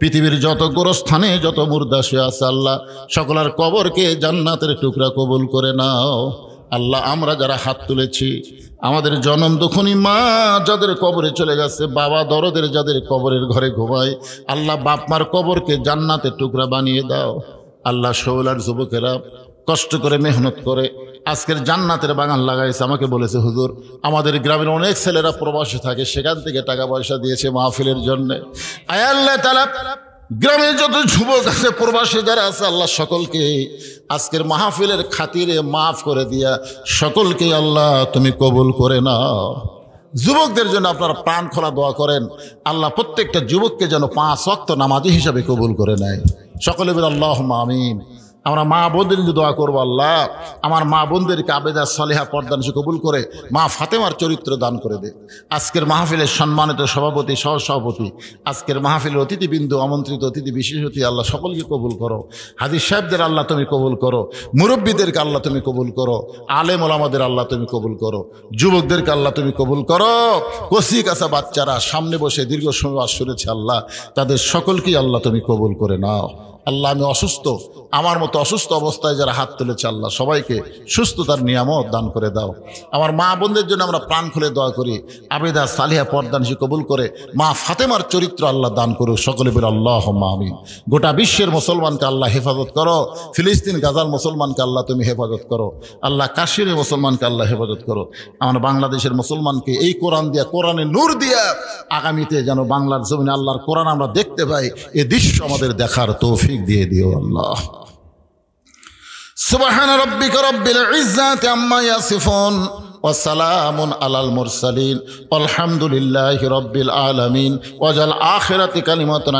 পৃথিবীর যত গোরস্থানে যত মুর্দা শুয়ে আছে আল্লাহ, সকলের কবরকে জান্নাতের টুকরা কবুল করে নাও। আল্লাহ, আমরা যারা হাত তুলেছি, আমাদের জনম দুঃখনী মা যাদের কবরে চলে গেছে, বাবা দরদের যাদের কবরের ঘরে ঘুমায়, আল্লাহ বাপ মার কবরকে জান্নাতের টুকরা বানিয়ে দাও। আল্লাহ, শৌলার যুবকেরা কষ্ট করে মেহনত করে আজকের জান্নাতের বাগান লাগাইছে। আমাকে বলেছে, হুজুর আমাদের গ্রামের অনেক ছেলেরা প্রবাসে থাকে, সেখান থেকে টাকা পয়সা দিয়েছে মাহফিলের জন্য। আয় আল্লাহ তাআলা, গ্রামে যত যুবক আছে, প্রবাসী যারা আছে, আল্লাহ সকলকে আজকের মাহফিলের খাতিরে মাফ করে দিয়া সকলকে আল্লাহ তুমি কবুল করে নাও। যুবকদের জন্য আপনারা প্রাণ খোলা দোয়া করেন, আল্লাহ প্রত্যেকটা যুবককে যেন 5 ওয়াক্ত নামাজি হিসাবে কবুল করে নেয়। সকলে বলে আল্লাহুম্মা আমিন। আমরা মা বোনদের দোয়া করবো, আল্লাহ আমার মা বোনদেরকে আবেদা সালেহা পর্দানিশী কবুল করে মা ফাতেমার চরিত্র দান করে দে। আজকের মাহফিলের সম্মানিত সভাপতি, সহসভাপতি, আজকের মাহফিলের অতিথিবৃন্দ, আমন্ত্রিত অতিথি, বিশেষ অতিথি, আল্লাহ সকলকে কবুল করো। হাজী সাহেবদের আল্লাহ তুমি কবুল করো, মুরব্বীদেরকে আল্লাহ তুমি কবুল করো, আলেম ওলামাদের আল্লাহ তুমি কবুল করো, যুবকদেরকে আল্লাহ তুমি কবুল করো। কচি কাঁচা বাচ্চারা সামনে বসে দীর্ঘ সময় আজ শুনেছে আল্লাহ, তাদের সকলকেই আল্লাহ তুমি কবুল করে নাও। আল্লাহ, আমি অসুস্থ, আমার মতো অসুস্থ অবস্থায় যারা হাত তুলেছে আল্লাহ সবাইকে সুস্থতার নিয়ামত দান করে দাও। আমার মা বোনদের জন্য আমরা প্রাণ খুলে দোয়া করি, আবেদা সালিহা পর্দানিশী কবুল করে মা ফাতেমার চরিত্র আল্লাহ দান করুক। সকলে বলে আল্লাহুম্মা আমিন। গোটা বিশ্বের মুসলমানকে আল্লাহ হেফাজত করো, ফিলিস্তিন গাজার মুসলমানকে আল্লাহ তুমি হেফাজত করো, আল্লাহ কাশ্মীরের মুসলমানকে আল্লাহ হেফাজত করো। আমার বাংলাদেশের মুসলমানকে এই কোরআন দিয়া, কোরআনের নূর দিয়া আগামীতে যেন বাংলার জমিনে আল্লাহর কোরআন আমরা দেখতে পাই, এ দৃশ্য আমাদের দেখার তৌফিক দিয়ে দিও আল্লাহ। সুবহান রাব্বিকা রাব্বিল ইজ্জাতি আম্মা ইয়াসিফুন ওয়া সালামুন আলাল মুরসালিন ওয়ালহামদুলিল্লাহি রাব্বিল আলামিন ওয়াজাল আখিরাতি কালিমাতুন